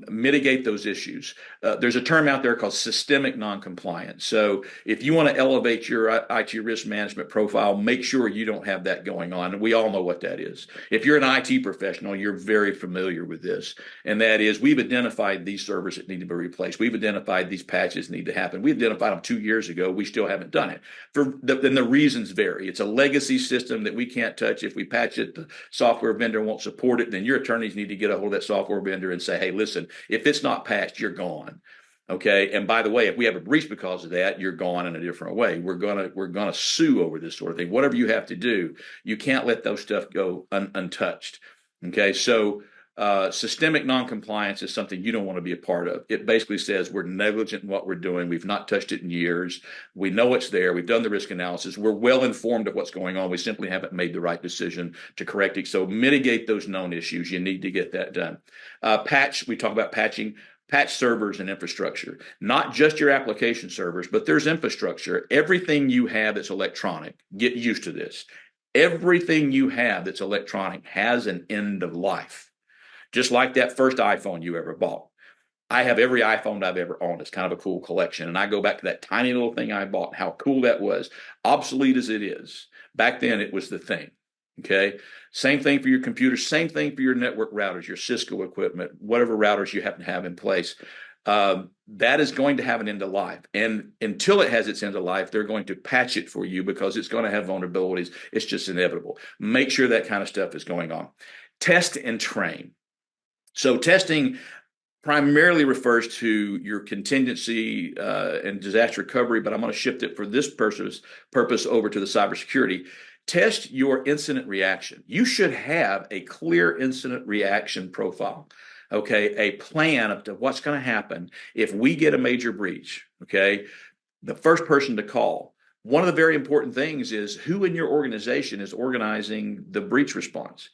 Speaker 2: Mitigate those issues. There's a term out there called systemic noncompliance. So if you want to elevate your IT risk management profile, make sure you don't have that going on. And we all know what that is. If you're an IT professional, you're very familiar with this. And that is, we've identified these servers that need to be replaced. We've identified these patches need to happen. We identified them 2 years ago. We still haven't done it. Then the reasons vary. It's a legacy system that we can't touch. If we patch it, the software vendor won't support it. Then your attorneys need to get a hold of that software vendor and say, hey, listen, if it's not patched, you're gone. Okay. And by the way, if we have a breach because of that, you're gone in a different way. We're gonna sue over this sort of thing. Whatever you have to do, you can't let those stuff go untouched. Okay. So Systemic noncompliance is something you don't want to be a part of. It basically says we're negligent in what we're doing. We've not touched it in years. We know it's there. We've done the risk analysis. We're well informed of what's going on. We simply haven't made the right decision to correct it. So mitigate those known issues. You need to get that done. We talk about patching. Patch servers and infrastructure, not just your application servers, but there's infrastructure. Everything you have that's electronic, get used to this. Everything you have that's electronic has an end of life. Just like that first iPhone you ever bought. I have every iPhone I've ever owned. It's kind of a cool collection. And I go back to that tiny little thing I bought, how cool that was. Obsolete as it is. Back then, it was the thing. Okay. Same thing for your computer. Same thing for your network routers, your Cisco equipment, whatever routers you happen to have in place. That is going to have an end of life. And until it has its end of life, they're going to patch it for you because it's going to have vulnerabilities. It's just inevitable. Make sure that kind of stuff is going on. Test and train. So testing primarily refers to your contingency and disaster recovery, but I'm going to shift it for this purpose over to the cybersecurity. Test your incident reaction. You should have a clear incident reaction profile, okay? A plan of what's going to happen if we get a major breach, okay? The first person to call. One of the very important things is who in your organization is organizing the breach response.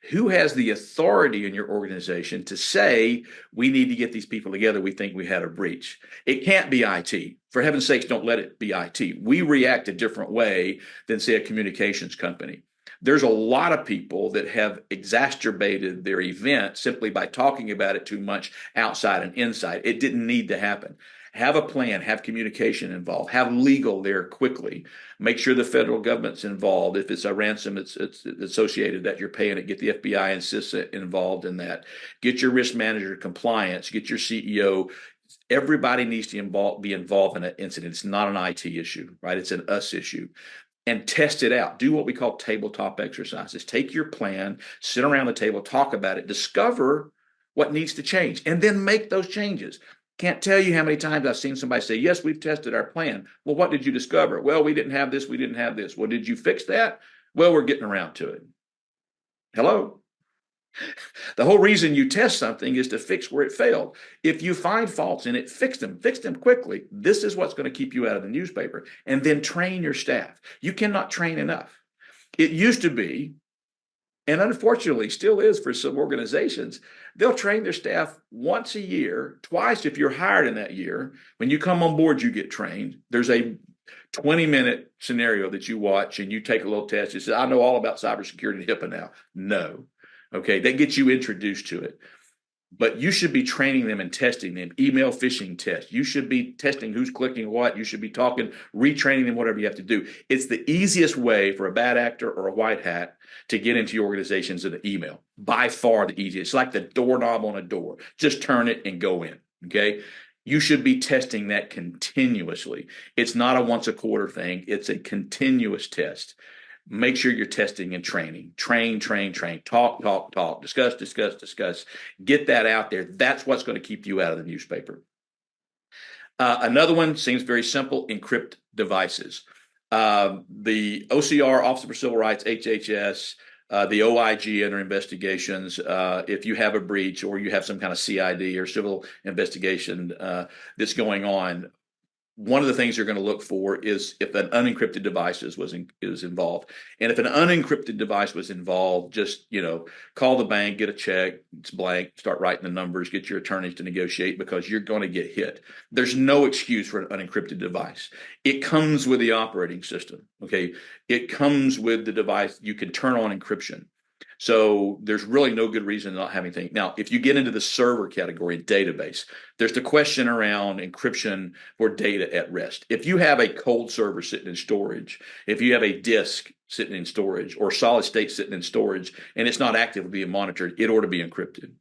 Speaker 2: Who has the authority in your organization to say, we need to get these people together, we think we had a breach? It can't be IT. For heaven's sakes, don't let it be IT. We react a different way than, say, a communications company. There's a lot of people that have exacerbated their event simply by talking about it too much outside and inside. It didn't need to happen. Have a plan, have communication involved, have legal there quickly. Make sure the federal government's involved. If it's a ransom, it's associated that you're paying it. Get the FBI and CISA involved in that. Get your risk manager compliance, get your CEO. Everybody needs to be involved in an incident. It's not an IT issue, right? It's an us issue. And test it out. Do what we call tabletop exercises. Take your plan, sit around the table, talk about it, discover what needs to change, and then make those changes. Can't tell you how many times I've seen somebody say, yes, we've tested our plan. Well, what did you discover? Well, we didn't have this, we didn't have this. Well, did you fix that? Well, we're getting around to it. Hello? The whole reason you test something is to fix where it failed. If you find faults in it, fix them quickly. This is what's going to keep you out of the newspaper. And then train your staff. You cannot train enough. It used to be, and unfortunately still is for some organizations, they'll train their staff once a year, twice if you're hired in that year. When you come on board, you get trained. There's a 20-minute scenario that you watch and you take a little test. You say, I know all about cybersecurity and HIPAA now. No. Okay, that gets you introduced to it. But you should be training them and testing them. Email phishing tests. You should be testing who's clicking what. You should be talking, retraining them, whatever you have to do. It's the easiest way for a bad actor or a white hat to get into your organizations in an email. By far the easiest. It's like the doorknob on a door. Just turn it and go in, okay? You should be testing that continuously. It's not a once a quarter thing. It's a continuous test. Make sure you're testing and training. Train. Talk. Discuss. Get that out there. That's what's going to keep you out of the newspaper. Another one seems very simple: encrypt devices. The OCR, Office for Civil Rights, HHS, the OIG under investigations. If you have a breach or you have some kind of CID or civil investigation that's going on, one of the things you're going to look for is if an unencrypted device is involved. And if an unencrypted device was involved, just, call the bank, get a check, it's blank, start writing the numbers, get your attorneys to negotiate, because you're going to get hit. There's no excuse for an unencrypted device. It comes with the operating system, okay? It comes with the device. You can turn on encryption. So there's really no good reason not having things. Now, if you get into the server category, database, there's the question around encryption for data at rest. If you have a cold server sitting in storage, if you have a disk sitting in storage or solid state sitting in storage, and it's not actively being monitored, it ought to be encrypted.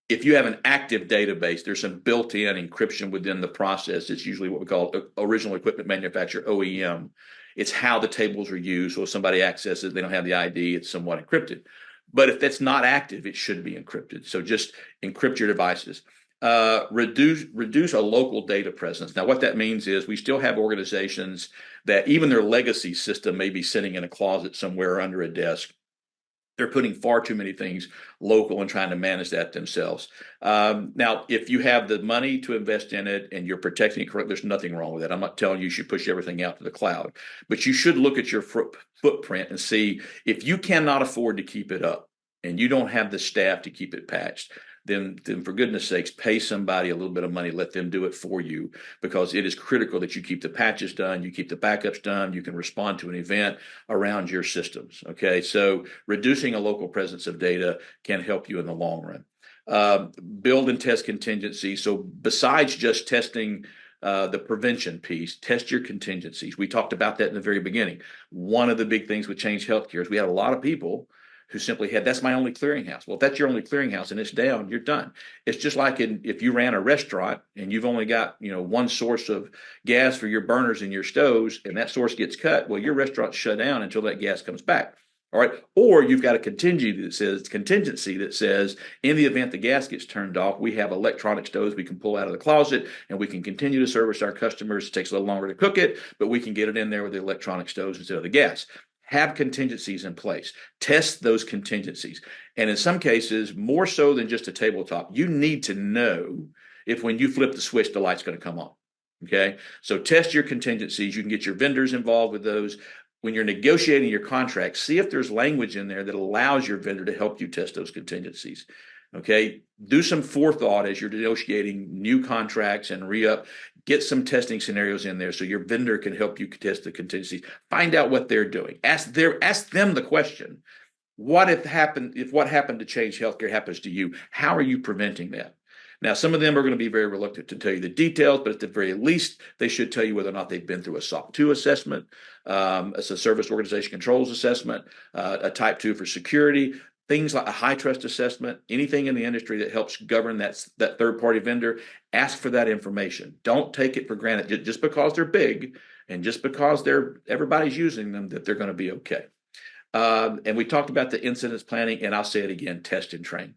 Speaker 2: If you have an active database, there's some built-in encryption within the process. It's usually what we call original equipment manufacturer, OEM. It's how the tables are used. So if somebody accesses, they don't have the ID, it's somewhat encrypted. But if that's not active, it should be encrypted. So just encrypt your devices. Reduce a local data presence. Now, what that means is we still have organizations that even their legacy system may be sitting in a closet somewhere under a desk. They're putting far too many things local and trying to manage that themselves. Now, if you have the money to invest in it and you're protecting it correctly, there's nothing wrong with that. I'm not telling you should push everything out to the cloud, but you should look at your footprint and see if you cannot afford to keep it up and you don't have the staff to keep it patched. Then for goodness sakes, pay somebody a little bit of money, let them do it for you, because it is critical that you keep the patches done, you keep the backups done, you can respond to an event around your systems. Okay, so reducing a local presence of data can help you in the long run. Build and test contingencies. So besides just testing the prevention piece, test your contingencies. We talked about that in the very beginning. One of the big things with Change Healthcare is we had a lot of people who simply had, that's my only clearinghouse. Well, if that's your only clearinghouse and it's down, you're done. It's just like if you ran a restaurant and you've only got, one source of gas for your burners and your stoves, and that source gets cut, well, your restaurant's shut down until that gas comes back. All right. Or you've got a contingency that says, in the event the gas gets turned off, we have electronic stoves we can pull out of the closet and we can continue to service our customers. It takes a little longer to cook it, but we can get it in there with the electronic stoves instead of the gas. Have contingencies in place. Test those contingencies. And in some cases, more so than just a tabletop, you need to know if when you flip the switch, the light's going to come on. Okay. So test your contingencies. You can get your vendors involved with those. When you're negotiating your contract, see if there's language in there that allows your vendor to help you test those contingencies. Okay. Do some forethought as you're negotiating new contracts and re-up. Get some testing scenarios in there so your vendor can help you test the contingencies. Find out what they're doing. Ask them the question. What if what happened to Change Healthcare happens to you? How are you preventing that? Now, some of them are going to be very reluctant to tell you the details, but at the very least, they should tell you whether or not they've been through a SOC 2 assessment, it's a Service Organization Controls assessment, a Type 2 for security, things like a high trust assessment, anything in the industry that helps govern that third-party vendor. Ask for that information. Don't take it for granted just because they're big and just because everybody's using them that they're going to be okay. And we talked about the incidents planning, and I'll say it again: test and train.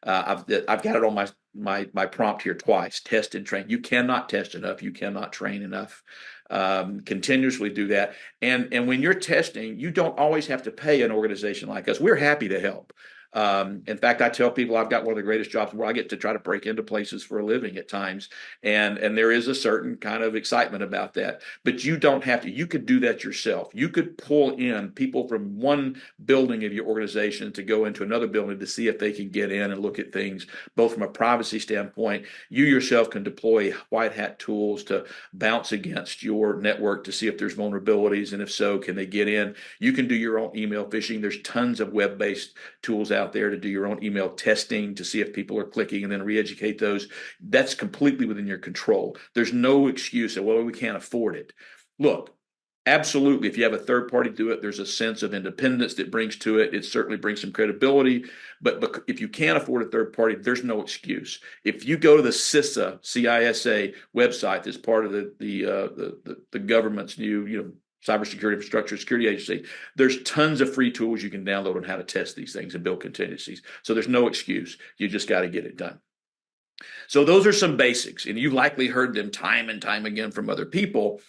Speaker 2: I've got it on my prompt here twice. Test and train. You cannot test enough. You cannot train enough. Continuously do that. And when you're testing, you don't always have to pay an organization like us. We're happy to help. In fact, I tell people I've got one of the greatest jobs where I get to try to break into places for a living at times. And there is a certain kind of excitement about that. But you don't have to. You could do that yourself. You could pull in people from one building of your organization to go into another building to see if they can get in and look at things, both from a privacy standpoint. You yourself can deploy white hat tools to bounce against your network to see if there's vulnerabilities. And if so, can they get in? You can do your own email phishing. There's tons of web-based tools out there to do your own email testing to see if people are clicking and then re-educate those. That's completely within your control. There's no excuse that, well, we can't afford it. Look, absolutely, if you have a third party do it, there's a sense of independence that brings to it. It certainly brings some credibility. But if you can't afford a third party, there's no excuse. If you go to the CISA website that's part of the government's new, Cybersecurity Infrastructure Security Agency, there's tons of free tools you can download on how to test these things and build contingencies. So there's no excuse. You just got to get it done. So those are some basics, and you've likely heard them time and time again from other people.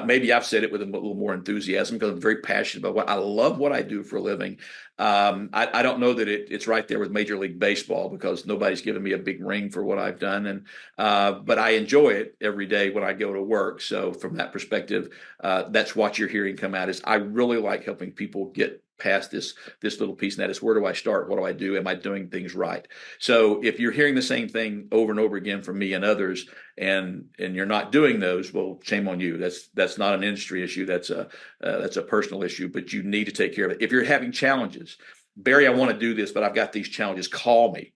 Speaker 2: Maybe I've said it with a little more enthusiasm because I'm very passionate about I love what I do for a living. I don't know that it's right there with Major League Baseball because nobody's given me a big ring for what I've done, but I enjoy it every day when I go to work. So from that perspective, that's what you're hearing come out is I really like helping people get past this little piece, and that is, where do I start? What do I do? Am I doing things right? So if you're hearing the same thing over and over again from me and others, and you're not doing those, well, shame on you. That's not an industry issue. That's a personal issue, but you need to take care of it. If you're having challenges, Barry, I want to do this, but I've got these challenges. Call me.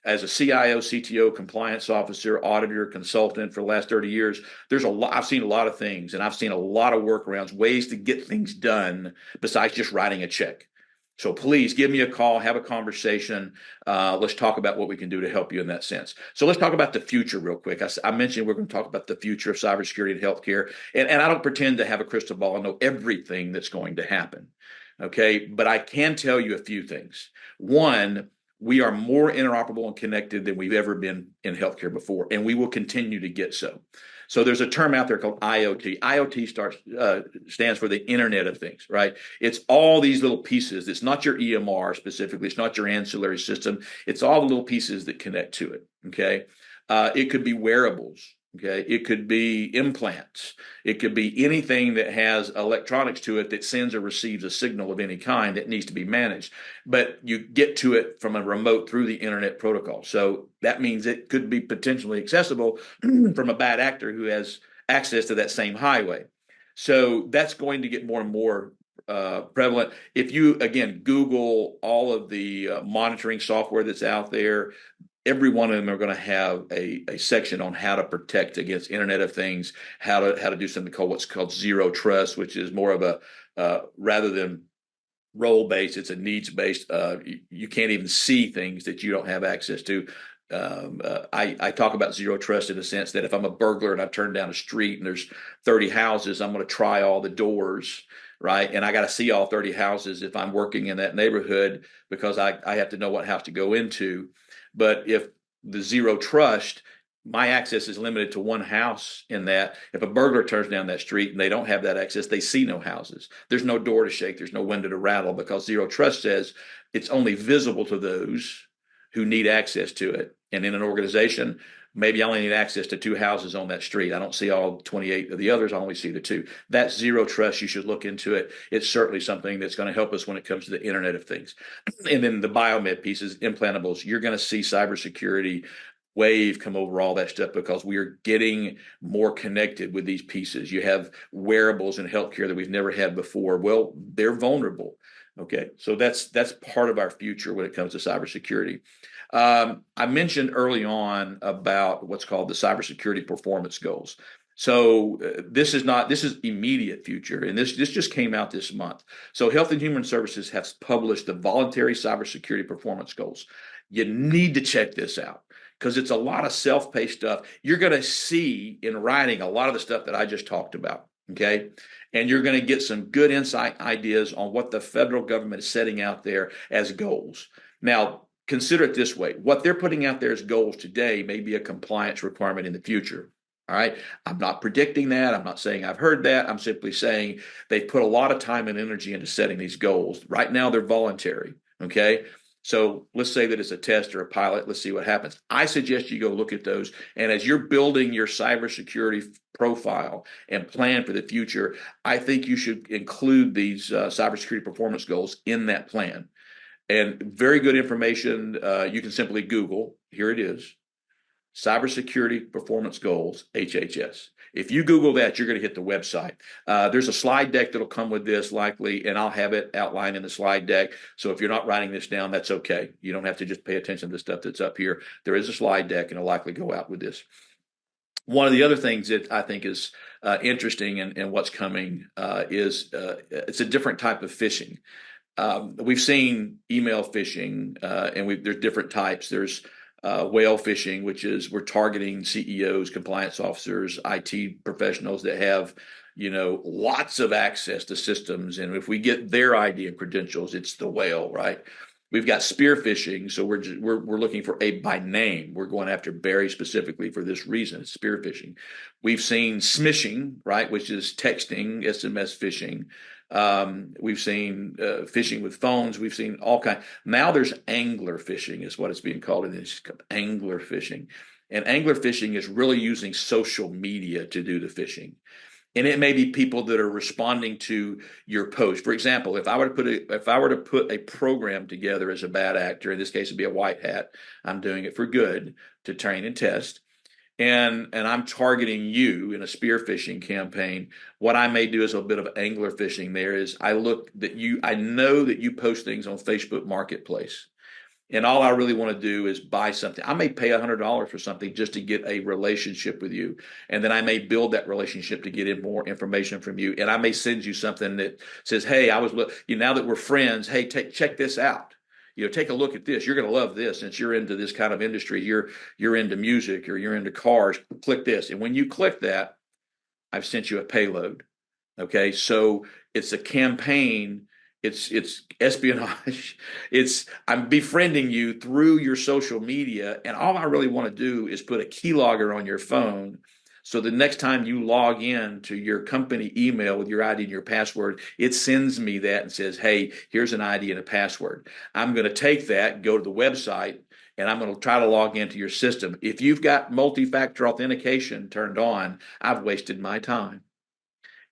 Speaker 2: As a CIO, CTO, compliance officer, auditor, consultant for the last 30 years, I've seen a lot of things, and I've seen a lot of workarounds, ways to get things done besides just writing a check. So please give me a call, have a conversation. Let's talk about what we can do to help you in that sense. So let's talk about the future real quick. I mentioned we're going to talk about the future of cybersecurity and healthcare, and I don't pretend to have a crystal ball and know everything that's going to happen. Okay, but I can tell you a few things. One, we are more interoperable and connected than we've ever been in healthcare before, and we will continue to get so. So there's a term out there called IoT. Stands for the Internet of Things, right? It's all these little pieces. It's not your EMR specifically. It's not your ancillary system. It's all the little pieces that connect to it. Okay, it could be wearables. Okay, it could be implants. It could be anything that has electronics to it that sends or receives a signal of any kind that needs to be managed. But you get to it from a remote through the internet protocol. So that means it could be potentially accessible from a bad actor who has access to that same highway. So that's going to get more and more prevalent. If you, again, Google all of the monitoring software that's out there, every one of them are going to have a section on how to protect against Internet of Things, how to do something called what's called zero trust, which is more of a rather than role based, it's a needs based. You can't even see things that you don't have access to. I talk about zero trust in the sense that if I'm a burglar and I turn down a street and there's 30 houses, I'm going to try all the doors, right? And I got to see all 30 houses if I'm working in that neighborhood because I have to know what house to go into. But if the zero trust, my access is limited to one house in that. If a burglar turns down that street and they don't have that access, they see no houses. There's no door to shake. There's no window to rattle because zero trust says it's only visible to those who need access to it. And in an organization, maybe I only need access to two houses on that street. I don't see all 28 of the others. I only see the two. That's zero trust. You should look into it. It's certainly something that's going to help us when it comes to the Internet of Things. And then the biomed pieces, implantables, you're going to see cybersecurity wave come over all that stuff because we are getting more connected with these pieces. You have wearables in healthcare that we've never had before. Well, they're vulnerable. Okay, so that's part of our future when it comes to cybersecurity. I mentioned early on about what's called the cybersecurity performance goals. So this is immediate future, and this just came out this month. So Health and Human Services has published the voluntary cybersecurity performance goals. You need to check this out because it's a lot of self-paced stuff. You're going to see in writing a lot of the stuff that I just talked about. Okay. And you're going to get some good insight ideas on what the federal government is setting out there as goals. Now, consider it this way. What they're putting out there as goals today may be a compliance requirement in the future. All right. I'm not predicting that. I'm not saying I've heard that. I'm simply saying they put a lot of time and energy into setting these goals. Right now, they're voluntary. Okay. So let's say that it's a test or a pilot. Let's see what happens. I suggest you go look at those. And as you're building your cybersecurity profile and plan for the future, I think you should include these cybersecurity performance goals in that plan. And very good information. You can simply Google. Here it is. Cybersecurity Performance Goals, HHS. If you Google that, you're going to hit the website. There's a slide deck that'll come with this likely, and I'll have it outlined in the slide deck. So if you're not writing this down, that's okay. You don't have to just pay attention to the stuff that's up here. There is a slide deck, and it'll likely go out with this. One of the other things that I think is interesting and what's coming is it's a different type of phishing. We've seen email phishing, and there's different types. There's whale phishing, which is we're targeting CEOs, compliance officers, IT professionals that have, lots of access to systems. And if we get their ID and credentials, it's the whale, right? We've got spear phishing, so we're looking for a by name. We're going after Barry specifically for this reason. It's spear phishing. We've seen smishing, right, which is texting, SMS phishing. We've seen phishing with phones. We've seen all kinds. Now there's angler phishing is what it's being called. And it's called angler phishing. And angler phishing is really using social media to do the phishing. And it may be people that are responding to your post. For example, if I were to put a program together as a bad actor, in this case it'd be a white hat, I'm doing it for good to train and test. And I'm targeting you in a spear phishing campaign. What I may do is a bit of angler phishing. There is I know that you post things on Facebook Marketplace, and all I really want to do is buy something. I may pay $100 for something just to get a relationship with you, and then I may build that relationship to get in more information from you, and I may send you something that says, "Hey, now that we're friends, hey, check this out." Take a look at this. You're going to love this since you're into this kind of industry. You're into music or you're into cars. Click this. And when you click that, I've sent you a payload. Okay. So it's a campaign It's espionage. It's I'm befriending you through your social media, and all I really want to do is put a keylogger on your phone. So the next time you log in to your company email with your ID and your password, it sends me that and says, "Hey, here's an ID and a password." I'm going to take that, go to the website, and I'm going to try to log into your system. If you've got multi-factor authentication turned on, I've wasted my time.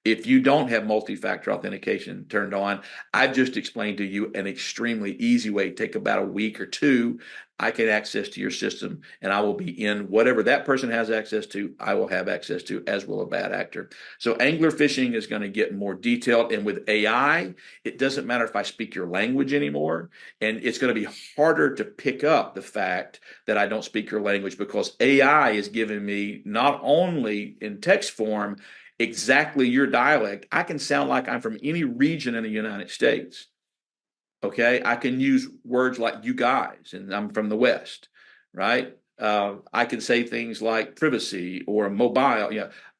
Speaker 2: If you don't have multi-factor authentication turned on, I've just explained to you an extremely easy way. Take about a week or two. I can access to your system, and I will be in whatever that person has access to. I will have access to, as will a bad actor. So angler phishing is going to get more detailed, and with AI, it doesn't matter if I speak your language anymore, and it's going to be harder to pick up the fact that I don't speak your language because AI is giving me not only in text form exactly your dialect. I can sound like I'm from any region in the United States. Okay. I can use words like you guys, and I'm from the West, right? I can say things like privacy or mobile,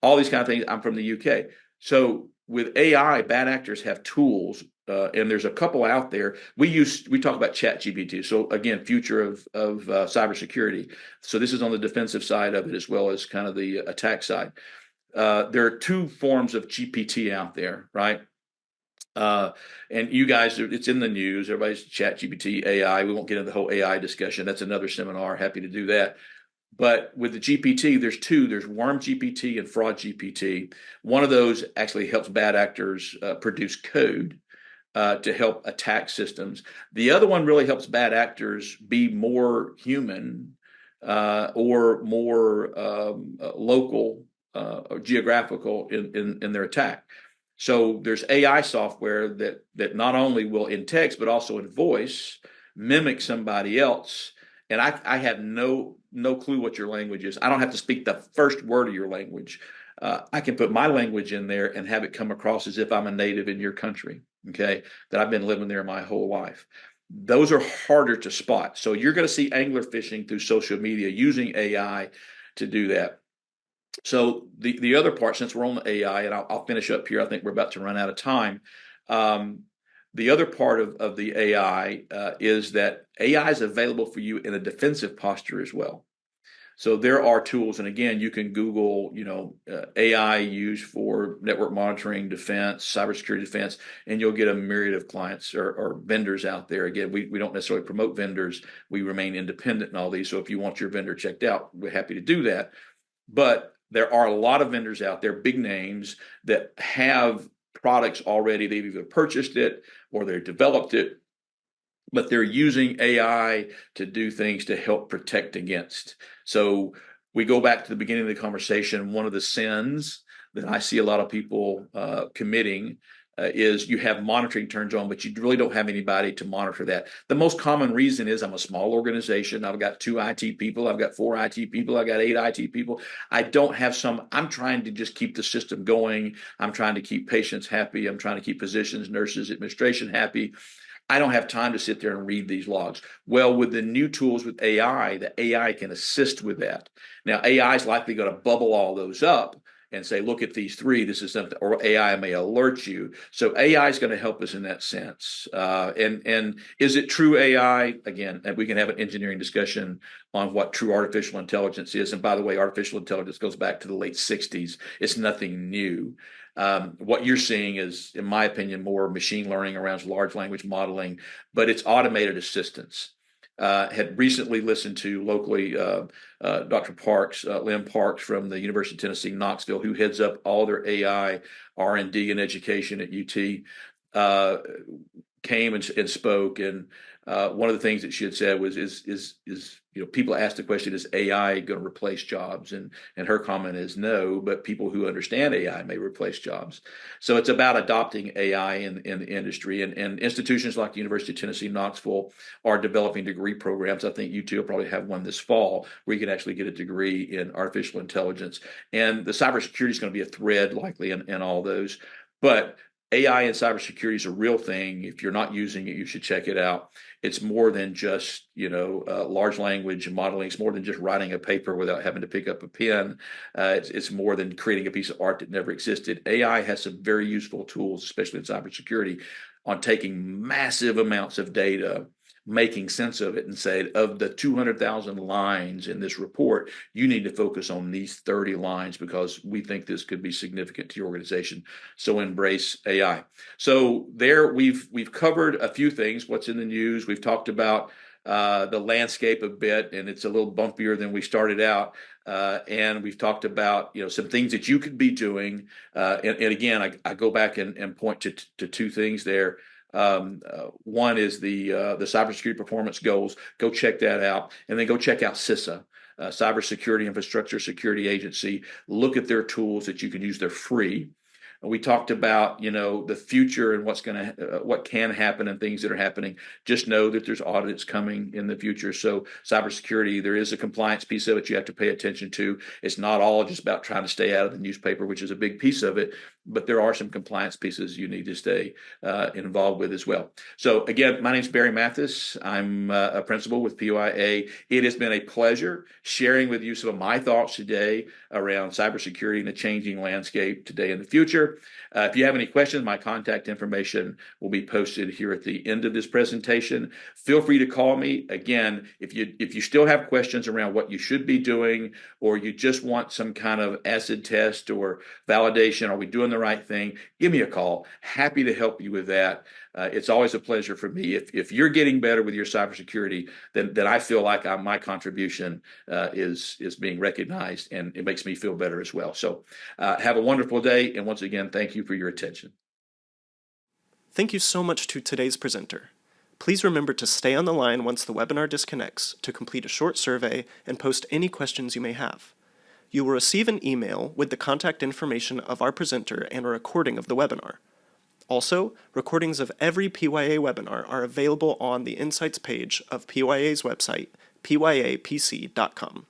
Speaker 2: all these kind of things. I'm from the UK. So with AI, bad actors have tools, and there's a couple out there. We talk about Chat GPT. So again, future of cybersecurity. So this is on the defensive side of it as well as kind of the attack side. There are two forms of GPT out there, right? Uh, and you guys, it's in the news. Everybody's Chat GPT, AI. We won't get into the whole AI discussion. That's another seminar. Happy to do that. But with the GPT, there's two. There's Worm GPT and Fraud GPT. One of those actually helps bad actors produce code to help attack systems. The other one really helps bad actors be more human or more local or geographical in their attack. So there's AI software that not only will in text but also in voice mimic somebody else. And I have no clue what your language is. I don't have to speak the first word of your language. I can put my language in there and have it come across as if I'm a native in your country. Okay, that I've been living there my whole life. Those are harder to spot. So you're going to see angler fishing through social media using AI to do that. So the other part, since we're on the AI, and I'll finish up here. I think we're about to run out of time. Um, the other part of the AI is that AI is available for you in a defensive posture as well. So there are tools, and again, you can Google, AI used for network monitoring, defense, cybersecurity defense, and you'll get a myriad of clients or vendors out there. Again, we don't necessarily promote vendors; we remain independent in all these. So if you want your vendor checked out, we're happy to do that. But there are a lot of vendors out there, big names that have products already. They've either purchased it or they've developed it, but they're using AI to do things to help protect against. So we go back to the beginning of the conversation. One of the sins that I see a lot of people committing is you have monitoring turns on, but you really don't have anybody to monitor that. The most common reason is I'm a small organization. I've got 2 IT people. I've got 4 IT people. I've got 8 IT people. I don't have I'm trying to just keep the system going. I'm trying to keep patients happy. I'm trying to keep physicians, nurses, administration happy. I don't have time to sit there and read these logs. Well, with the new tools with AI, the AI can assist with that. Now, AI is likely going to bubble all those up and say, look at these 3, this is something, or AI may alert you. So AI is going to help us in that sense. And is it true AI? Again, we can have an engineering discussion on what true artificial intelligence is. And by the way, artificial intelligence goes back to the late 60s. It's nothing new. What you're seeing is, in my opinion, more machine learning around large language modeling, but it's automated assistance. Had recently listened to locally Dr. Parks, Lynn Parks from the University of Tennessee, Knoxville, who heads up all their AI R&D and education at UT, came and spoke. And one of the things that she had said was, people ask the question, is AI going to replace jobs? And her comment is no, but people who understand AI may replace jobs. So it's about adopting AI in the industry, and institutions like the University of Tennessee, Knoxville are developing degree programs. I think UT will probably have one this fall where you can actually get a degree in artificial intelligence. And the cybersecurity is going to be a thread likely in all those. But AI and cybersecurity is a real thing. If you're not using it, you should check it out. It's more than just, large language modeling. It's more than just writing a paper without having to pick up a pen. It's more than creating a piece of art that never existed. AI has some very useful tools, especially in cybersecurity. on taking massive amounts of data, making sense of it, and say, of the 200,000 lines in this report, you need to focus on these 30 lines because we think this could be significant to your organization. So embrace AI. So there we've covered a few things, what's in the news. We've talked about the landscape a bit, and it's a little bumpier than we started out. And we've talked about some things that you could be doing. And again, I go back and point to two things there. One is the cybersecurity performance goals. Go check that out, and then go check out CISA, Cybersecurity Infrastructure Security Agency. Look at their tools that you can use. They're free. We talked about the future and what can happen and things that are happening. Just know that there's audits coming in the future. So cybersecurity, there is a compliance piece of it you have to pay attention to. It's not all just about trying to stay out of the newspaper, which is a big piece of it, but there are some compliance pieces you need to stay involved with as well. So again, my name is Barry Mathis. I'm a principal with PYA. It has been a pleasure sharing with you some of my thoughts today around cybersecurity and the changing landscape today and the future. If you have any questions, my contact information will be posted here at the end of this presentation. Feel free to call me. Again, if you still have questions around what you should be doing, or you just want some kind of acid test or validation, are we doing the right thing? Give me a call. Happy to help you with that. It's always a pleasure for me. If you're getting better with your cybersecurity, then I feel like my contribution is being recognized, and it makes me feel better as well. So have a wonderful day, and once again, thank you for your attention.
Speaker 1: Thank you so much to today's presenter. Please remember to stay on the line once the webinar disconnects to complete a short survey and post any questions you may have. You will receive an email with the contact information of our presenter and a recording of the webinar. Also, recordings of every PYA webinar are available on the Insights page of PYA's website, pyapc.com.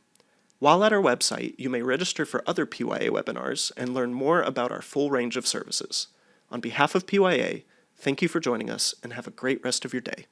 Speaker 1: While at our website, you may register for other PYA webinars and learn more about our full range of services. On behalf of PYA, thank you for joining us and have a great rest of your day.